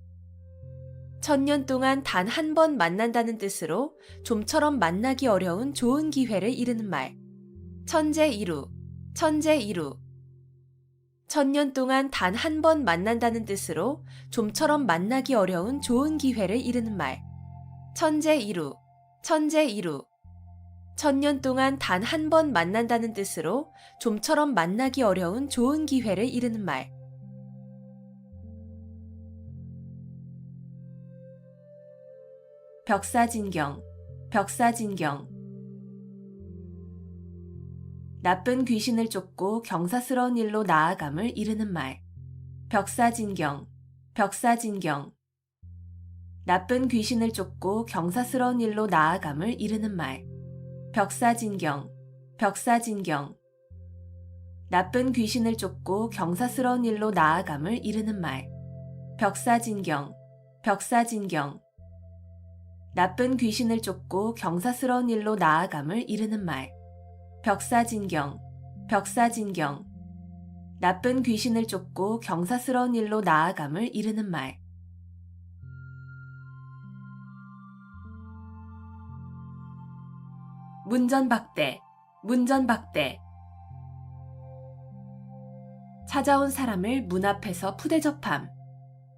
천년 동안 단 한 번 만난다는 뜻으로 좀처럼 만나기 어려운 좋은 기회를 이르는 말. 천재이루, 천재이루. 천년 동안 단 한 번 만난다는 뜻으로 좀처럼 만나기 어려운 좋은 기회를 이르는 말. 천재이루, 천재이루. 천년 동안 단 한 번 만난다는 뜻으로 좀처럼 만나기 어려운 좋은 기회를 이르는 말. 벽사진경, 벽사진경. 나쁜 귀신을 쫓고 경사스러운 일로 나아감을 이르는 말. 벽사진경, 벽사진경. 나쁜 귀신을 쫓고 경사스러운 일로 나아감을 이르는 말. 벽사진경, 벽사진경. 나쁜 귀신을 쫓고 경사스러운 일로 나아감을 이르는 말. 벽사진경, 벽사진경. 나쁜 귀신을 쫓고 경사스러운 일로 나아감을 이르는 말. 벽사진경, 벽사진경. 나쁜 귀신을 쫓고 경사스러운 일로 나아감을 이르는 말. 문전박대, 문전박대. 찾아온 사람을 문 앞에서 푸대접함.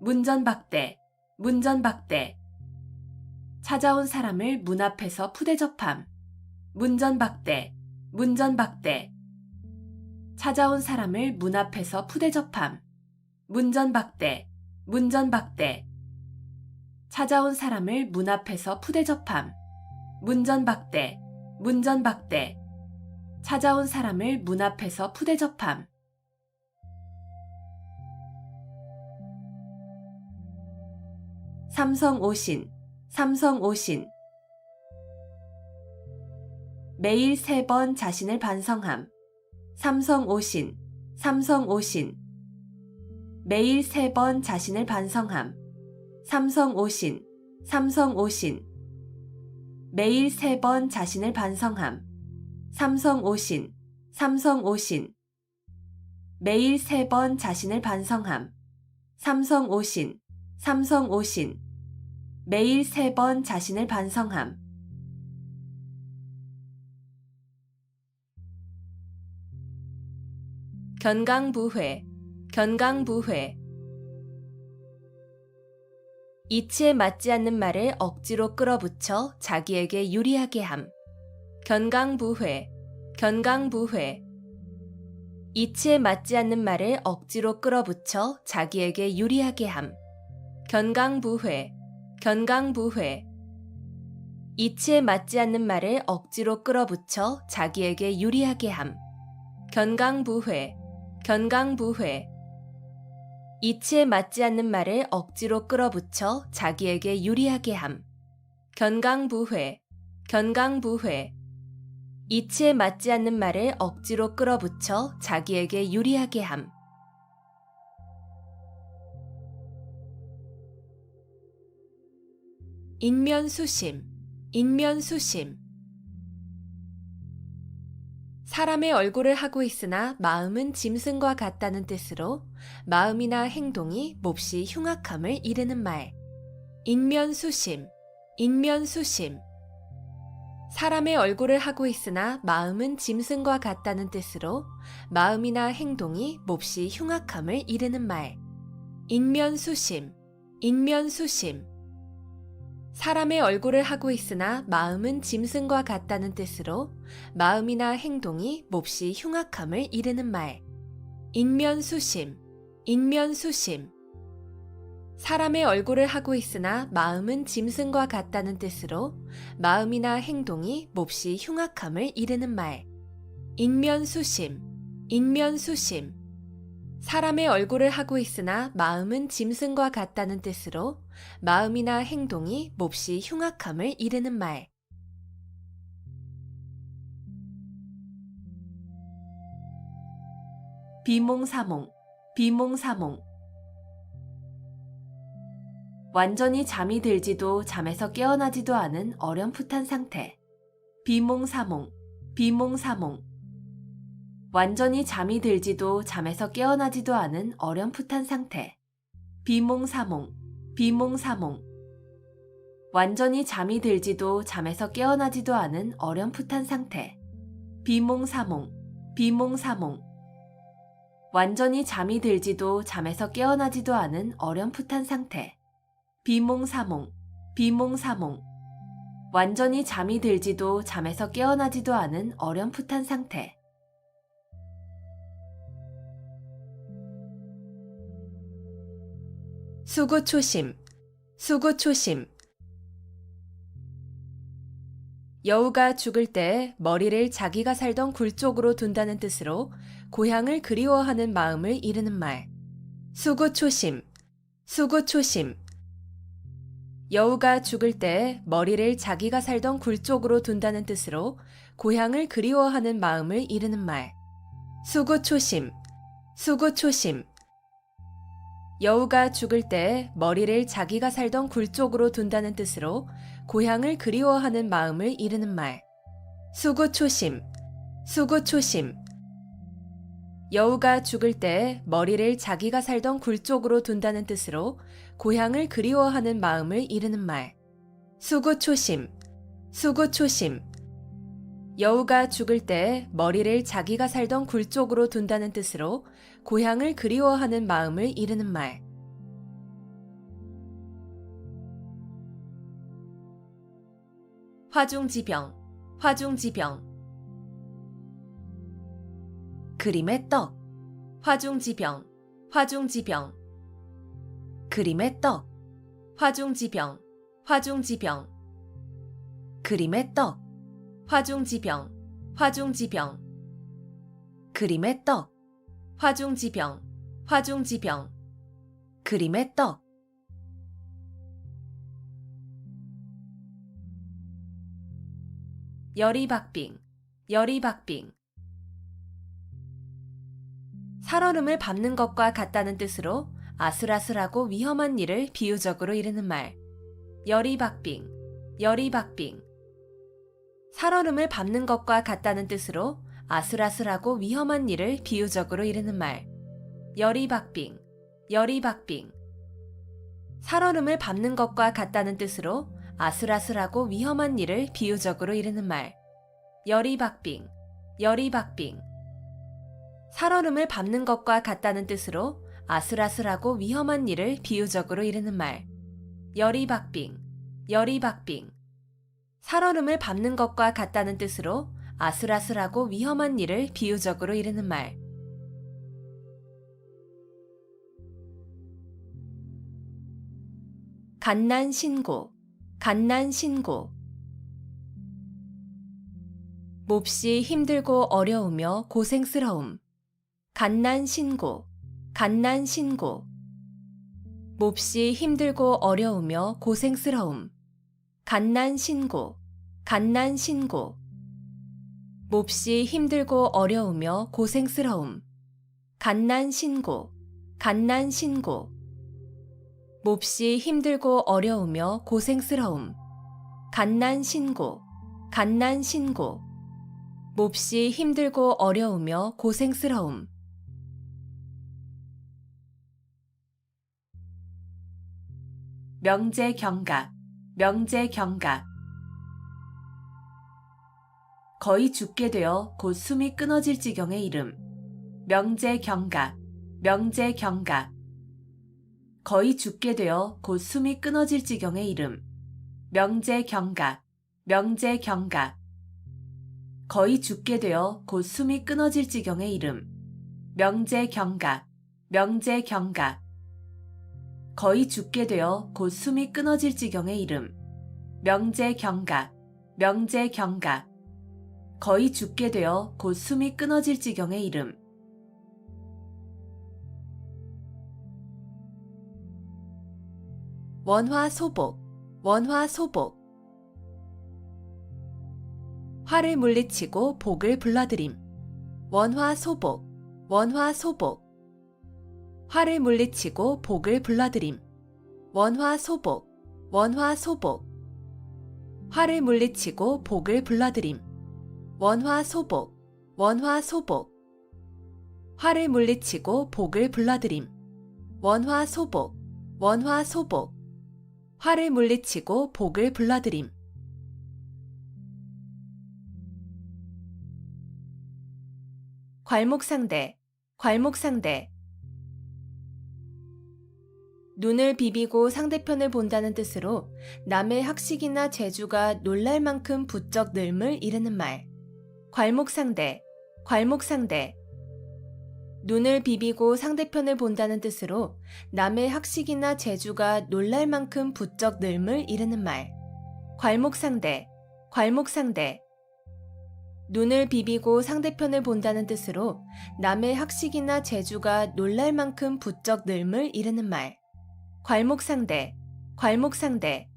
문전박대, 문전박대. 찾아온 사람을 문 앞에서 푸대접함. 문전박대, 문전박대. 찾아온 사람을 문 앞에서 푸대접함. 문전박대, 문전박대. 찾아온 사람을 문 앞에서 푸대접함. 문전박대, 문전박대. 찾아온 사람을 문 앞에서 푸대접함. 삼성오신, 삼성오신. 매일 3번 자신을 반성함. 삼성오신, 삼성오신. 매일 3번 자신을 반성함. 삼성오신, 삼성오신. 매일 3번 자신을 반성함. 삼성오신, 삼성오신. 매일 3번 자신을 반성함. 삼성오신, 삼성오신. 매일 3번 자신을 반성함. 견강부회, 견강부회. 이치에 맞지 않는 말을 억지로 끌어붙여 자기에게 유리하게 함. 견강부회, 견강부회. 이치에 맞지 않는 말을 억지로 끌어붙여 자기에게 유리하게 함. 견강부회, 견강부회. 이치에 맞지 않는 말을 억지로 끌어붙여 자기에게 유리하게 함. 견강부회, 견강부회. 이치에 맞지 않는 말을 억지로 끌어붙여 자기에게 유리하게 함. 견강부회, 견강부회. 이치에 맞지 않는 말을 억지로 끌어붙여 자기에게 유리하게 함. 인면수심, 인면수심. 사람의 얼굴을 하고 있으나 마음은 짐승과 같다는 뜻으로 마음이나 행동이 몹시 흉악함을 이르는 말. 인면수심, 인면수심. 사람의 얼굴을 하고 있으나 마음은 짐승과 같다는 뜻으로 마음이나 행동이 몹시 흉악함을 이르는 말. 인면수심, 인면수심. 사람의 얼굴을 하고 있으나 마음은 짐승과 같다는 뜻으로 마음이나 행동이 몹시 흉악함을 이르는 말. 인면수심, 인면수심. 사람의 얼굴을 하고 있으나 마음은 짐승과 같다는 뜻으로 마음이나 행동이 몹시 흉악함을 이르는 말. 인면수심, 인면수심. 사람의 얼굴을 하고 있으나 마음은 짐승과 같다는 뜻으로 마음이나 행동이 몹시 흉악함을 이르는 말. 비몽사몽, 비몽사몽. 완전히 잠이 들지도 잠에서 깨어나지도 않은 어렴풋한 상태. 비몽사몽, 비몽사몽. 완전히 잠이 들지도 잠에서 깨어나지도 않은 어렴풋한 상태. 비몽사몽, 비몽사몽. 완전히 잠이 들지도 잠에서 깨어나지도 않은 어렴풋한 상태. 비몽사몽, 비몽사몽. 완전히 잠이 들지도 잠에서 깨어나지도 않은 어렴풋한 상태. 비몽사몽, 비몽사몽. 완전히 잠이 들지도 잠에서 깨어나지도 않은 어렴풋한 상태. 수구초심, 수구초심. 여우가 죽을 때 머리를 자기가 살던 굴 쪽으로 둔다는 뜻으로 고향을 그리워하는 마음을 이르는 말. 수구초심, 수구초심. 여우가 죽을 때 머리를 자기가 살던 굴 쪽으로 둔다는 뜻으로 고향을 그리워하는 마음을 이르는 말. 수구초심, 수구초심. 여우가 죽을 때 머리를 자기가 살던 굴 쪽으로 둔다는 뜻으로 고향을 그리워하는 마음을 이르는 말. 수구초심, 수구초심. 여우가 죽을 때 머리를 자기가 살던 굴 쪽으로 둔다는 뜻으로 고향을 그리워하는 마음을 이르는 말. 수구초심, 수구초심. 여우가 죽을 때 머리를 자기가 살던 굴 쪽으로 둔다는 뜻으로 고향을 그리워하는 마음을 이르는 말. 화중지병, 화중지병. 그림의 떡, 화중지병, 화중지병. 그림의 떡, 화중지병, 화중지병. 그림의 떡, 화중지병, 화중지병. 그림의 떡, 화중지병, 화중지병. 그림의 떡. 열이박빙, 열이박빙. 살얼음을 밟는 것과 같다는 뜻으로 아슬아슬하고 위험한 일을 비유적으로 이르는 말. 열이박빙, 열이박빙. 살얼음을 밟는 것과 같다는 뜻으로 아슬아슬하고 위험한 일을 비유적으로 이르는 말. 열이박빙, 열이박빙. 살얼음을 밟는 것과 같다는 뜻으로 아슬아슬하고 위험한 일을 비유적으로 이르는 말. 열이박빙, 열이박빙. 살얼음을 밟는 것과 같다는 뜻으로 아슬아슬하고 위험한 일을 비유적으로 이르는 말. 여리박빙, 여리박빙. 살얼음을 밟는 것과 같다는 뜻으로 아슬아슬하고 위험한 일을 비유적으로 이르는 말. 갓난신고, 갓난신고. 몹시 힘들고 어려우며 고생스러움. 갓난신고, 갓난신고. 몹시 힘들고 어려우며 고생스러움. 갓난신고, 갓난신고. 몹시 힘들고 어려우며 고생스러움. 갓난신고, 갓난신고. 몹시 힘들고 어려우며 고생스러움. 갓난신고, 갓난신고. 몹시 힘들고 어려우며 고생스러움. 명제경각, 명제경각. 거의 죽게 되어 곧 숨이 끊어질 지경의 이름. 명제경각, 명제경각. 거의 죽게 되어 곧 숨이 끊어질 지경의 이름. 명제경각, 명제경각. 거의 죽게 되어 곧 숨이 끊어질 지경의 이름. 명제경각, 명제경각. 거의 죽게 되어 곧 숨이 끊어질 지경의 이름. 명제경각, 명제경각. 거의 죽게 되어 곧 숨이 끊어질 지경의 이름. 원화소복, 원화소복. 화를 물리치고 복을 불러들임. 원화소복, 원화소복. 화를 물리치고 복을 불러들임. 원화소복, 원화소복. 화를 물리치고 복을 불러들임. 원화소복, 원화소복. 화를 물리치고 복을 불러들임. 원화소복, 원화소복. 화를 물리치고 복을 불러들임. 괄목상대, 괄목상대. 눈을 비비고 상대편을 본다는 뜻으로 남의 학식이나 재주가 놀랄 만큼 부쩍 늘음을 이르는 말. 괄목상대, 괄목상대. 눈을 비비고 상대편을 본다는 뜻으로 남의 학식이나 재주가 놀랄 만큼 부쩍 늘음을 이르는 말. 괄목상대, 괄목상대. 눈을 비비고 상대편을 본다는 뜻으로 남의 학식이나 재주가 놀랄 만큼 부쩍 늘음을 이르는 말. 괄목상대, 괄목상대.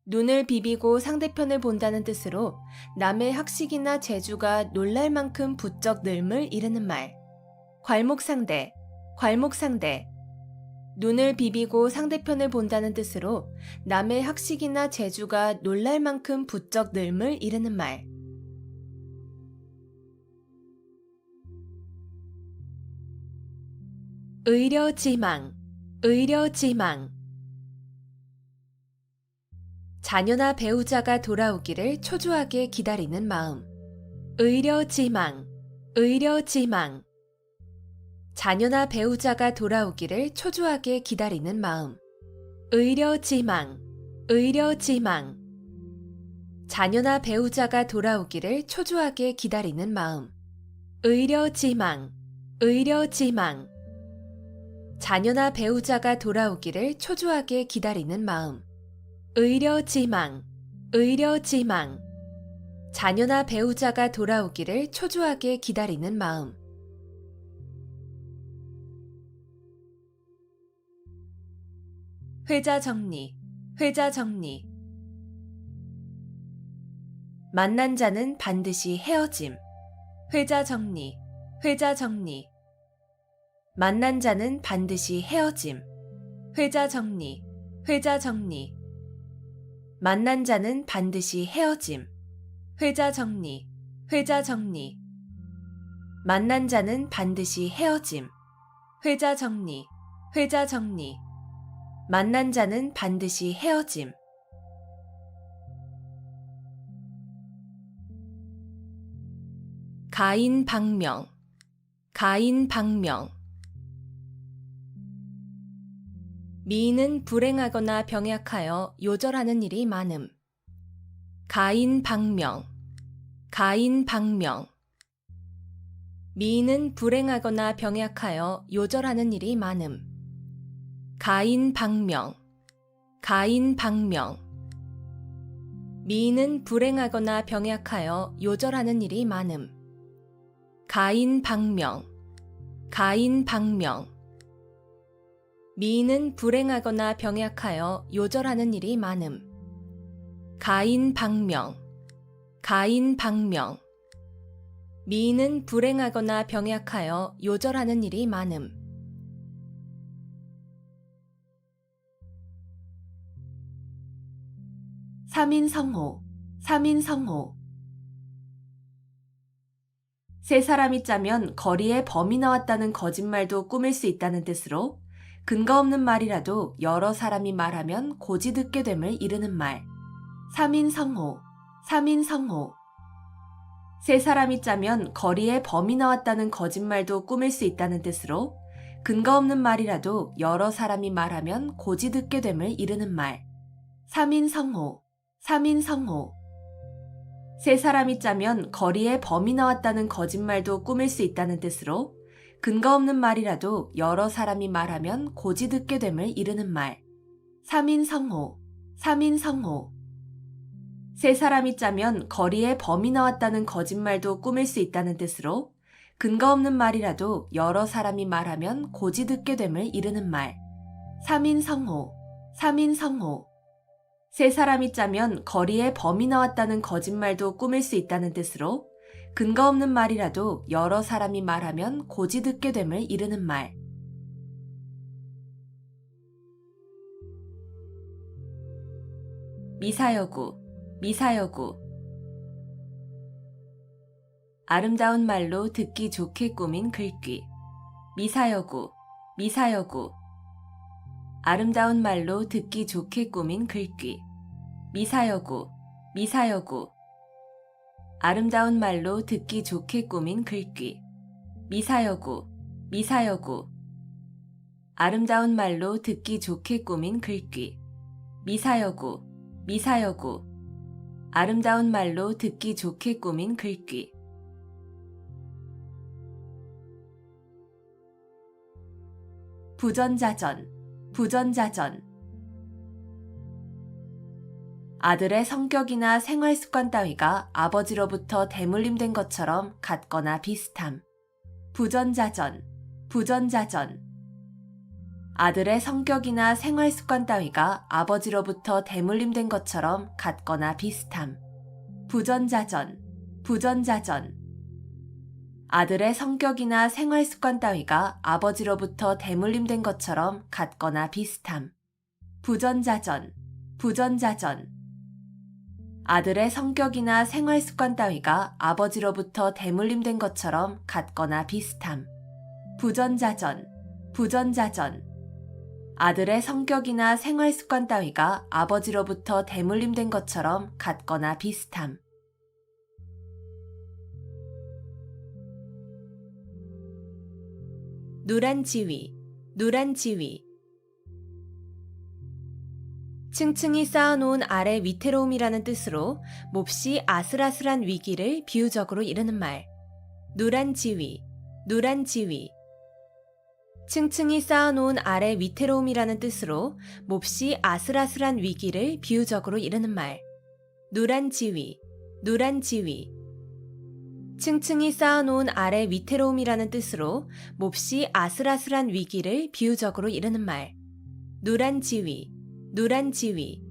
눈을 비비고 상대편을 본다는 뜻으로 남의 학식이나 재주가 놀랄 만큼 부쩍 늘음을 이르는 말. 괄목상대, 괄목상대. 눈을 비비고 상대편을 본다는 뜻으로 남의 학식이나 재주가 놀랄 만큼 부쩍 늘음을 이르는 말. 의려지망, 의려지망. 자녀나 배우자가 돌아오기를 초조하게 기다리는 마음. 의려지망, 의려지망. 자녀나 배우자가 돌아오기를 초조하게 기다리는 마음. 의려지망, 의려지망. 자녀나 배우자가 돌아오기를 초조하게 기다리는 마음. 의려지망, 의려지망. 자녀나 배우자가 돌아오기를 초조하게 기다리는 마음. 의려지망, 의려지망. 자녀나 배우자가 돌아오기를 초조하게 기다리는 마음. 회자정리, 회자정리. 만난 자는 반드시 헤어짐. 회자정리, 회자정리. 만난 자는 반드시 헤어짐. 회자정리, 회자정리. 만난 자는 반드시 헤어짐. 회자정리, 회자정리. 만난 자는 반드시 헤어짐. 회자정리, 회자정리. 만난 자는 반드시 헤어짐. 가인방명, 가인방명. 미인은 불행하거나 병약하여 요절하는 일이 많음. 가인방명. 가인방명. 미인은 불행하거나 병약하여 요절하는 일이 많음. 가인방명. 가인방명. 미인은 불행하거나 병약하여 요절하는 일이 많음. 가인방명. 가인방명. 미인은 불행하거나 병약하여 요절하는 일이 많음. 가인방명. 가인방명. 미인은 불행하거나 병약하여 요절하는 일이 많음. 삼인성호, 삼인성호. 세 사람이 짜면 거리에 범이 나왔다는 거짓말도 꾸밀 수 있다는 뜻으로 근거 없는 말이라도 여러 사람이 말하면 고지 듣게 됨을 이르는 말. 삼인성호, 삼인성호. 세 사람이 짜면 거리에 범이 나왔다는 거짓말도 꾸밀 수 있다는 뜻으로 근거 없는 말이라도 여러 사람이 말하면 고지 듣게 됨을 이르는 말. 삼인성호, 삼인성호. 세 사람이 짜면 거리에 범이 나왔다는 거짓말도 꾸밀 수 있다는 뜻으로 근거 없는 말이라도 여러 사람이 말하면 고지 듣게 됨을 이르는 말. 삼인성호, 삼인성호. 세 사람이 짜면 거리에 범이 나왔다는 거짓말도 꾸밀 수 있다는 뜻으로 근거 없는 말이라도 여러 사람이 말하면 고지 듣게 됨을 이르는 말. 삼인성호, 삼인성호. 세 사람이 짜면 거리에 범이 나왔다는 거짓말도 꾸밀 수 있다는 뜻으로 근거 없는 말이라도 여러 사람이 말하면 고지 듣게 됨을 이르는 말. 미사여구, 미사여구. 아름다운 말로 듣기 좋게 꾸민 글귀. 미사여구, 미사여구. 아름다운 말로 듣기 좋게 꾸민 글귀. 미사여구, 미사여구. 아름다운 말로 듣기 좋게 꾸민 글귀. 미사여구, 미사여구. 아름다운 말로 듣기 좋게 꾸민 글귀. 미사여구, 미사여구. 아름다운 말로 듣기 좋게 꾸민 글귀. 부전자전, 부전자전. 아들의 성격이나 생활 습관 따위가 아버지로부터 대물림된 것처럼 같거나 비슷함. 부전자전, 부전자전. 아들의 성격이나 생활 습관 따위가 아버지로부터 대물림된 것처럼 같거나 비슷함. 부전자전, 부전자전. 아들의 성격이나 생활 습관 따위가 아버지로부터 대물림된 것처럼 같거나 비슷함. 부전자전, 부전자전. 아들의 성격이나 생활 습관 따위가 아버지로부터 대물림된 것처럼 같거나 비슷함. 부전자전, 부전자전. 아들의 성격이나 생활 습관 따위가 아버지로부터 대물림된 것처럼 같거나 비슷함. 누란지위, 누란지위. 층층이 쌓아놓은 아래 위태로움이라는 뜻으로 몹시 아슬아슬한 위기를 비유적으로 이르는 말. 누란지위, 누란지위. 층층이 쌓아놓은 아래 위태로움이라는 뜻으로 몹시 아슬아슬한 위기를 비유적으로 이르는 말. 누란지위, 누란지위. 층층이 쌓아놓은 아래 위태로움이라는 뜻으로 몹시 아슬아슬한 위기를 비유적으로 이르는 말. 누란지위, 누란지위.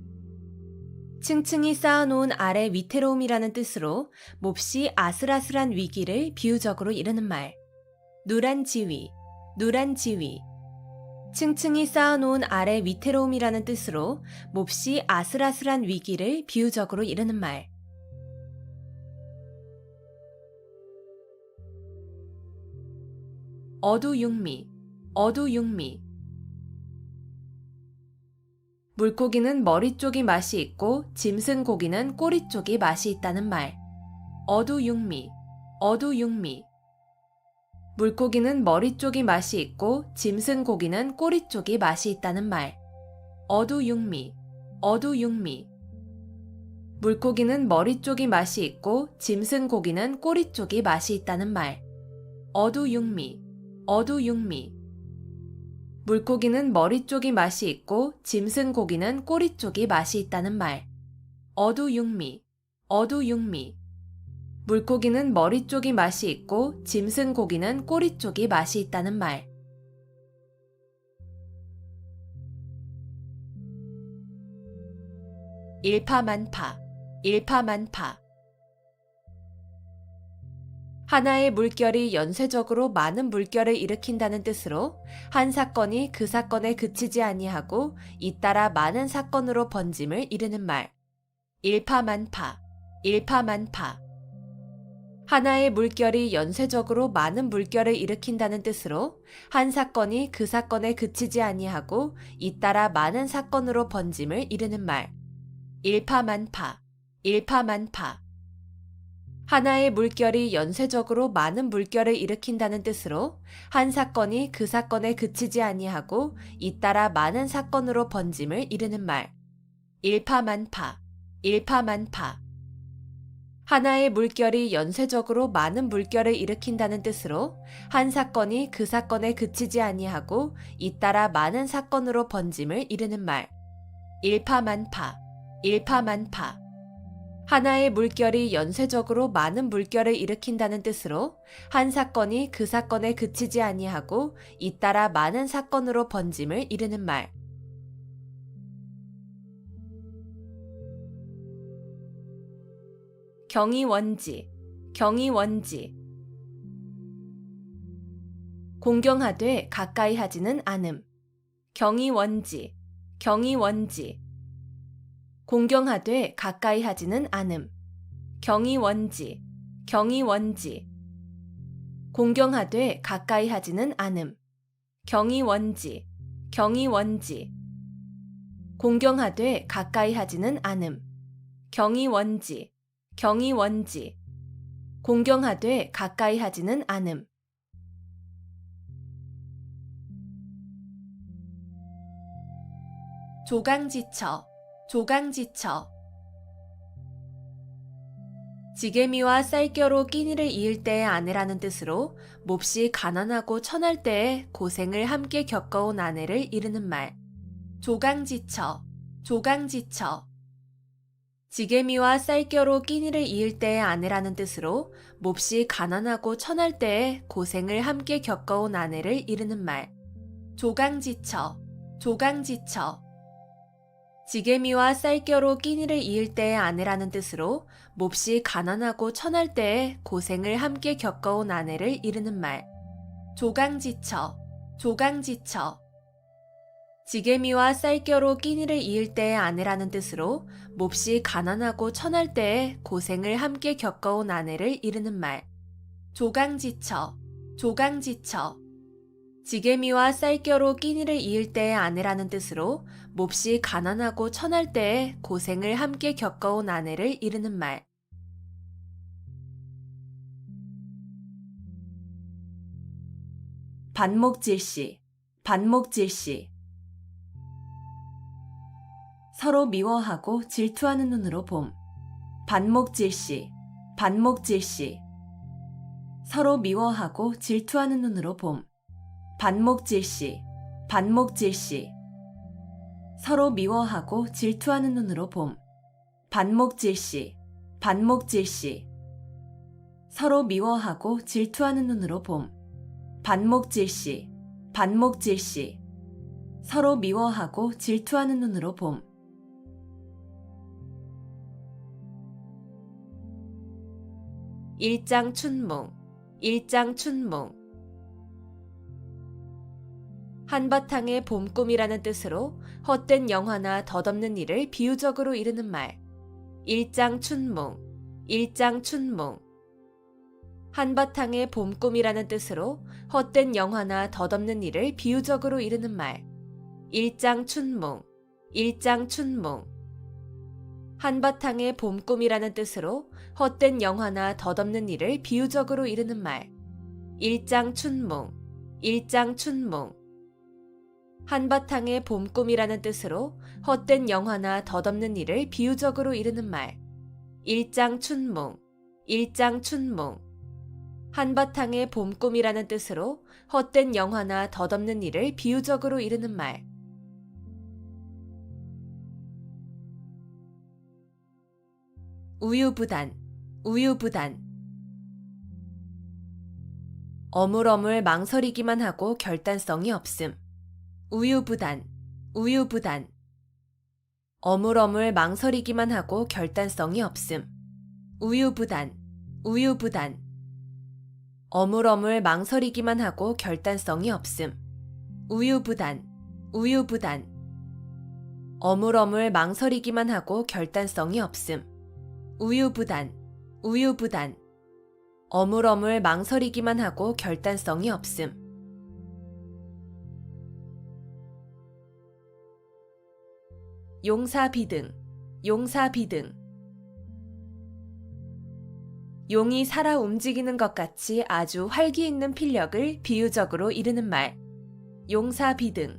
층층이 쌓아놓은 아래 위태로움이라는 뜻으로 몹시 아슬아슬한 위기를 비유적으로 이르는 말. 누란지위, 누란지위. 층층이 쌓아놓은 아래 위태로움이라는 뜻으로 몹시 아슬아슬한 위기를 비유적으로 이르는 말. 어두육미, 어두육미. 물고기는 머리 쪽이 맛이 있고 짐승 고기는 꼬리 쪽이 맛이 있다는 말. 어두육미, 어두육미. 물고기는 머리 쪽이 맛이 있고 짐승 고기는 꼬리 쪽이 맛이 있다는 말. 어두육미, 어두육미. 물고기는 머리 쪽이 맛이 있고 짐승 고기는 꼬리 쪽이 맛이 있다는 말. 어두육미, 어두육미. 물고기는 머리 쪽이 맛이 있고 짐승 고기는 꼬리 쪽이 맛이 있다는 말. 어두육미, 어두육미. 물고기는 머리 쪽이 맛이 있고 짐승 고기는 꼬리 쪽이 맛이 있다는 말. 일파만파, 일파만파. 하나의 물결이 연쇄적으로 많은 물결을 일으킨다는 뜻으로 한 사건이 그 사건에 그치지 아니하고 잇따라 많은 사건으로 번짐을 이르는 말. 일파만파, 일파만파. 하나의 물결이 연쇄적으로 많은 물결을 일으킨다는 뜻으로 한 사건이 그 사건에 그치지 아니하고 잇따라 많은 사건으로 번짐을 이르는 말. 일파만파, 일파만파. 하나의 물결이 연쇄적으로 많은 물결을 일으킨다는 뜻으로 한 사건이 그 사건에 그치지 아니하고 잇따라 많은 사건으로 번짐을 이르는 말. 일파만파, 일파만파. 하나의 물결이 연쇄적으로 많은 물결을 일으킨다는 뜻으로 한 사건이 그 사건에 그치지 아니하고 잇따라 많은 사건으로 번짐을 이르는 말. 일파만파, 일파만파. 하나의 물결이 연쇄적으로 많은 물결을 일으킨다는 뜻으로 한 사건이 그 사건에 그치지 아니하고 잇따라 많은 사건으로 번짐을 이르는 말. 경이원지, 경이원지. 공경하되 가까이 하지는 않음. 경이원지, 경이원지. 공경하되 가까이 하지는 않음. 경이원지, 경이원지. 공경하되 가까이 하지는 않음. 경이원지, 경이원지. 공경하되 가까이 하지는 않음. 경이원지, 경이원지. 공경하되 가까이 하지는 않음. 조강지처, 조강지처. 지게미와 쌀겨로 끼니를 이을 때의 아내라는 뜻으로 몹시 가난하고 천할 때에 고생을 함께 겪어온 아내를 이르는 말. 조강지처, 조강지처. 지게미와 쌀겨로 끼니를 이을 때의 아내라는 뜻으로 몹시 가난하고 천할 때에 고생을 함께 겪어온 아내를 이르는 말. 조강지처, 조강지처. 지게미와 쌀겨로 끼니를 이을 때의 아내라는 뜻으로 몹시 가난하고 천할 때에 고생을 함께 겪어온 아내를 이르는 말. 조강지처, 조강지처. 지게미와 쌀겨로 끼니를 이을 때의 아내라는 뜻으로 몹시 가난하고 천할 때에 고생을 함께 겪어온 아내를 이르는 말. 조강지처, 조강지처. 지게미와 쌀겨로 끼니를 이을 때의 아내라는 뜻으로 몹시 가난하고 천할 때에 고생을 함께 겪어온 아내를 이르는 말. 반목질시, 반목질시. 서로 미워하고 질투하는 눈으로 봄. 반목질시, 반목질시. 서로 미워하고 질투하는 눈으로 봄. 반목질시, 반목질시. 서로 미워하고 질투하는 눈으로 봄. 반목질시, 반목질시. 서로 미워하고 질투하는 눈으로 봄. 반목질시, 반목질시. 서로 미워하고 질투하는 눈으로 봄. 일장춘몽, 일장춘몽. 한바탕의 봄꿈이라는 뜻으로 헛된 영화나 덧없는 일을 비유적으로 이르는 말. 일장춘몽, 일장춘몽. 한바탕의 봄꿈이라는 뜻으로 헛된 영화나 덧없는 일을 비유적으로 이르는 말. 일장춘몽, 일장춘몽. 한바탕의 봄꿈이라는 뜻으로 헛된 영화나 덧없는 일을 비유적으로 이르는 말. 일장춘몽, 일장춘몽. 한바탕의 봄꿈이라는 뜻으로 헛된 영화나 덧없는 일을 비유적으로 이르는 말. 일장춘몽, 일장춘몽. 한바탕의 봄꿈이라는 뜻으로 헛된 영화나 덧없는 일을 비유적으로 이르는 말. 우유부단, 우유부단. 어물어물 망설이기만 하고 결단성이 없음. 우유부단, 우유부단. 어물어물 망설이기만 하고 결단성이 없음. 우유부단, 우유부단. 어물어물 망설이기만 하고 결단성이 없음. 우유부단, 우유부단. 어물어물 망설이기만 하고 결단성이 없음. 우유부단, 우유부단. 어물어물 망설이기만 하고 결단성이 없음. 용사비등, 용사비등. 용이 살아 움직이는 것 같이 아주 활기 있는 필력을 비유적으로 이르는 말. 용사비등,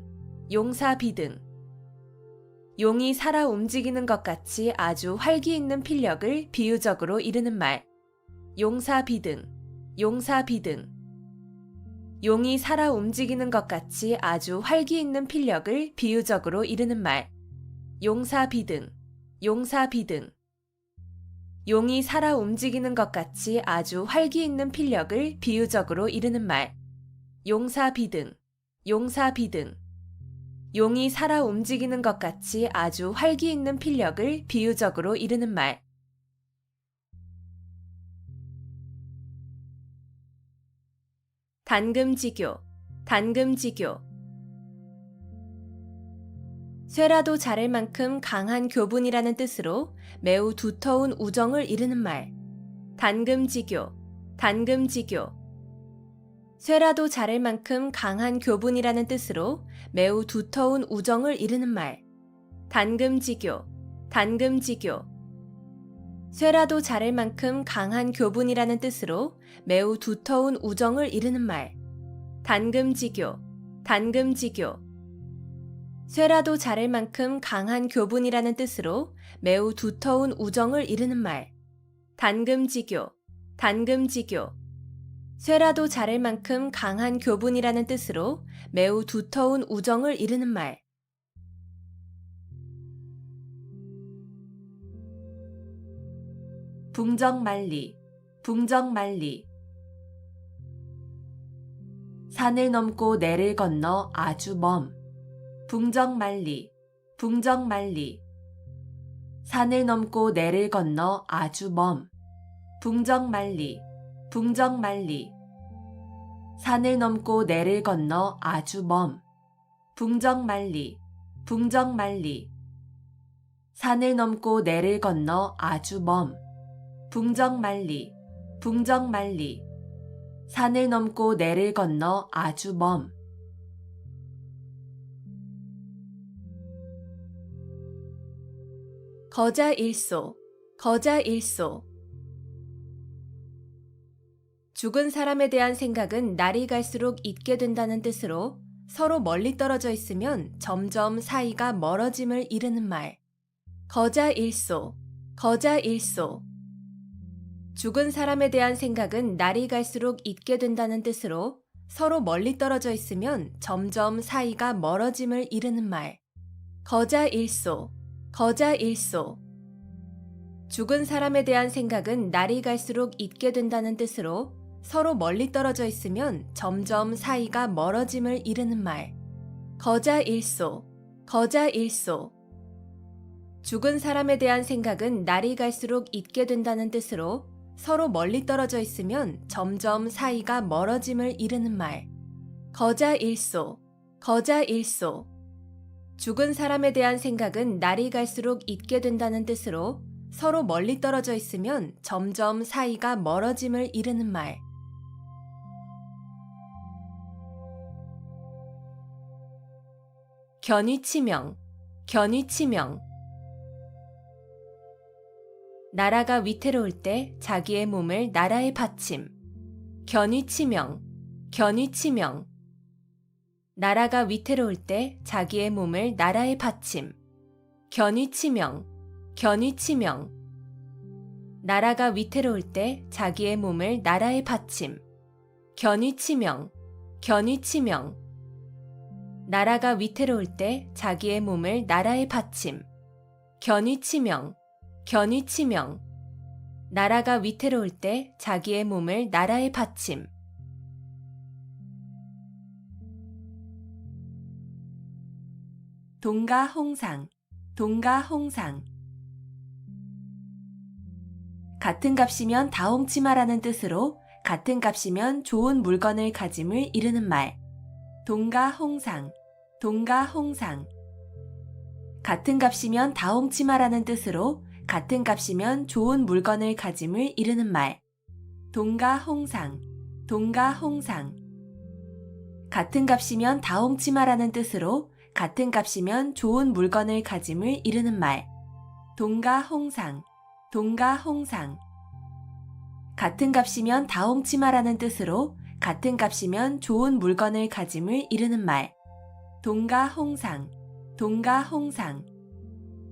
용사비등. 용이 살아 움직이는 것 같이 아주 활기 있는 필력을 비유적으로 이르는 말. 용사비등, 용사비등. 용이 살아 움직이는 것 같이 아주 활기 있는 필력을 비유적으로 이르는 말. 용사비등, 용사비등. 용이 살아 움직이는 것 같이 아주 활기 있는 필력을 비유적으로 이르는 말. 용사비등, 용사비등. 용이 살아 움직이는 것 같이 아주 활기 있는 필력을 비유적으로 이르는 말. 단금지교, 단금지교. 쇠라도 자를 만큼 강한 교분이라는 뜻으로 매우 두터운 우정을 이르는 말. 단금지교, 단금지교. 쇠라도 자를 만큼 강한 교분이라는 뜻으로 매우 두터운 우정을 이르는 말. 단금지교, 단금지교. 쇠라도 자를 만큼 강한 교분이라는 뜻으로 매우 두터운 우정을 이르는 말. 단금지교, 단금지교. 쇠라도 자를 만큼 강한 교분이라는 뜻으로 매우 두터운 우정을 이르는 말. 단금지교, 단금지교. 쇠라도 자를 만큼 강한 교분이라는 뜻으로 매우 두터운 우정을 이르는 말. 붕정만리, 붕정만리. 산을 넘고 내를 건너 아주 먼. 붕정만리, 붕정만리. 산을 넘고 내를 건너 아주 먼. 붕정만리, 붕정만리. 산을 넘고 내를 건너 아주 먼. 붕정만리, 붕정만리. 산을 넘고 내를 건너 아주 먼. 붕정만리, 붕정만리. 산을 넘고 내를 건너 아주 먼. 거자일소, 거자일소. 죽은 사람에 대한 생각은 날이 갈수록 잊게 된다는 뜻으로 서로 멀리 떨어져 있으면 점점 사이가 멀어짐을 이르는 말. 거자일소, 거자일소. 죽은 사람에 대한 생각은 날이 갈수록 잊게 된다는 뜻으로 서로 멀리 떨어져 있으면 점점 사이가 멀어짐을 이르는 말. 거자일소, 거자일소. 죽은 사람에 대한 생각은 날이 갈수록 잊게 된다는 뜻으로 서로 멀리 떨어져 있으면 점점 사이가 멀어짐을 이르는 말. 거자일소, 거자일소. 죽은 사람에 대한 생각은 날이 갈수록 잊게 된다는 뜻으로 서로 멀리 떨어져 있으면 점점 사이가 멀어짐을 이르는 말. 거자일소, 거자일소. 죽은 사람에 대한 생각은 날이 갈수록 잊게 된다는 뜻으로 서로 멀리 떨어져 있으면 점점 사이가 멀어짐을 이르는 말. 견위치명, 견위치명. 나라가 위태로울 때 자기의 몸을 나라에 바침. 견위치명, 견위치명. 나라가 위태로울 때 자기의 몸을 나라에 바침. 견위치명, 견위치명. 나라가 위태로울 때 자기의 몸을 나라에 바침. 견위치명, 견위치명. 나라가 위태로울 때 자기의 몸을 나라에 바침. 견위치명, 견위치명. 나라가 위태로울 때 자기의 몸을 나라에 바침. 동가홍상, 동가홍상. 같은 값이면 다 홍치 마라는 뜻으로 같은 값이면 좋은 물건을 가짐을 이르는 말. 동가홍상, 동가홍상. 같은 값이면 다 홍치 마라는 뜻으로 같은 값이면 좋은 물건을 가짐을 이르는 말. 동가홍상, 동가홍상. 같은 값이면 다 홍치 마라는 뜻으로 같은 값이면 좋은 물건을 가짐을 이르는 말. 동가홍상, 동가홍상. 같은 값이면 다 홍치 마라는 뜻으로 같은 값이면 좋은 물건을 가짐을 이르는 말. 동가홍상, 동가홍상.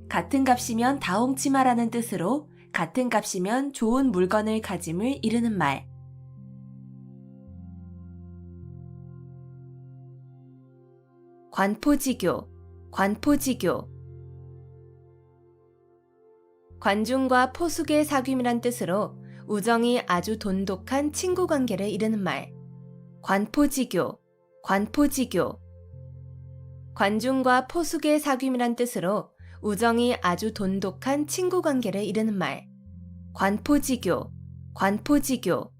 같은 값이면 다 홍치 마라는 뜻으로 같은 값이면 좋은 물건을 가짐을 이르는 말. 관포지교, 관포지교. 관중과 포숙의 사귐이란 뜻으로 우정이 아주 돈독한 친구 관계를 이르는 말. 관포지교, 관포지교. 관중과 포숙의 사귐이란 뜻으로 우정이 아주 돈독한 친구 관계를 이르는 말. 관포지교, 관포지교.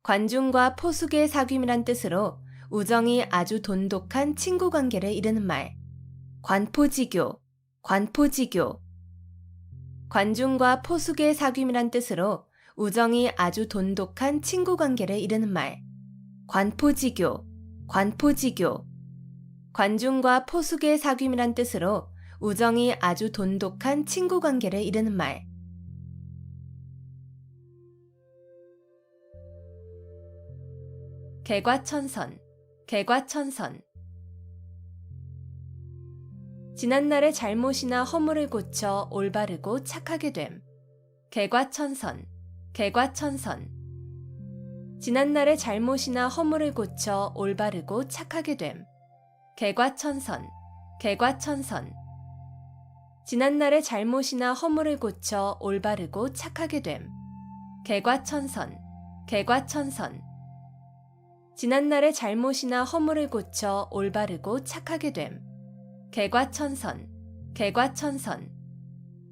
관중과 포숙의 사귐이란 뜻으로 우정이 아주 돈독한 친구 관계를 이르는 말. 관포지교, 관포지교. 관중과 포숙의 사귐이란 뜻으로 우정이 아주 돈독한 친구 관계를 이르는 말. 관포지교, 관포지교. 관중과 포숙의 사귐이란 뜻으로 우정이 아주 돈독한 친구 관계를 이르는 말. 개과천선, 개과천선. 지난날의 잘못이나 허물을 고쳐 올바르고 착하게 됨. 개과천선, 개과천선. 지난날의 잘못이나 허물을 고쳐 올바르고 착하게 됨. 개과천선, 개과천선. 지난날의 잘못이나 허물을 고쳐 올바르고 착하게 됨. 개과천선, 개과천선. 지난날의 잘못이나 허물을 고쳐 올바르고 착하게 됨. 개과천선, 개과천선.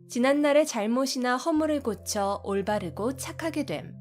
지난날의 잘못이나 허물을 고쳐 올바르고 착하게 됨.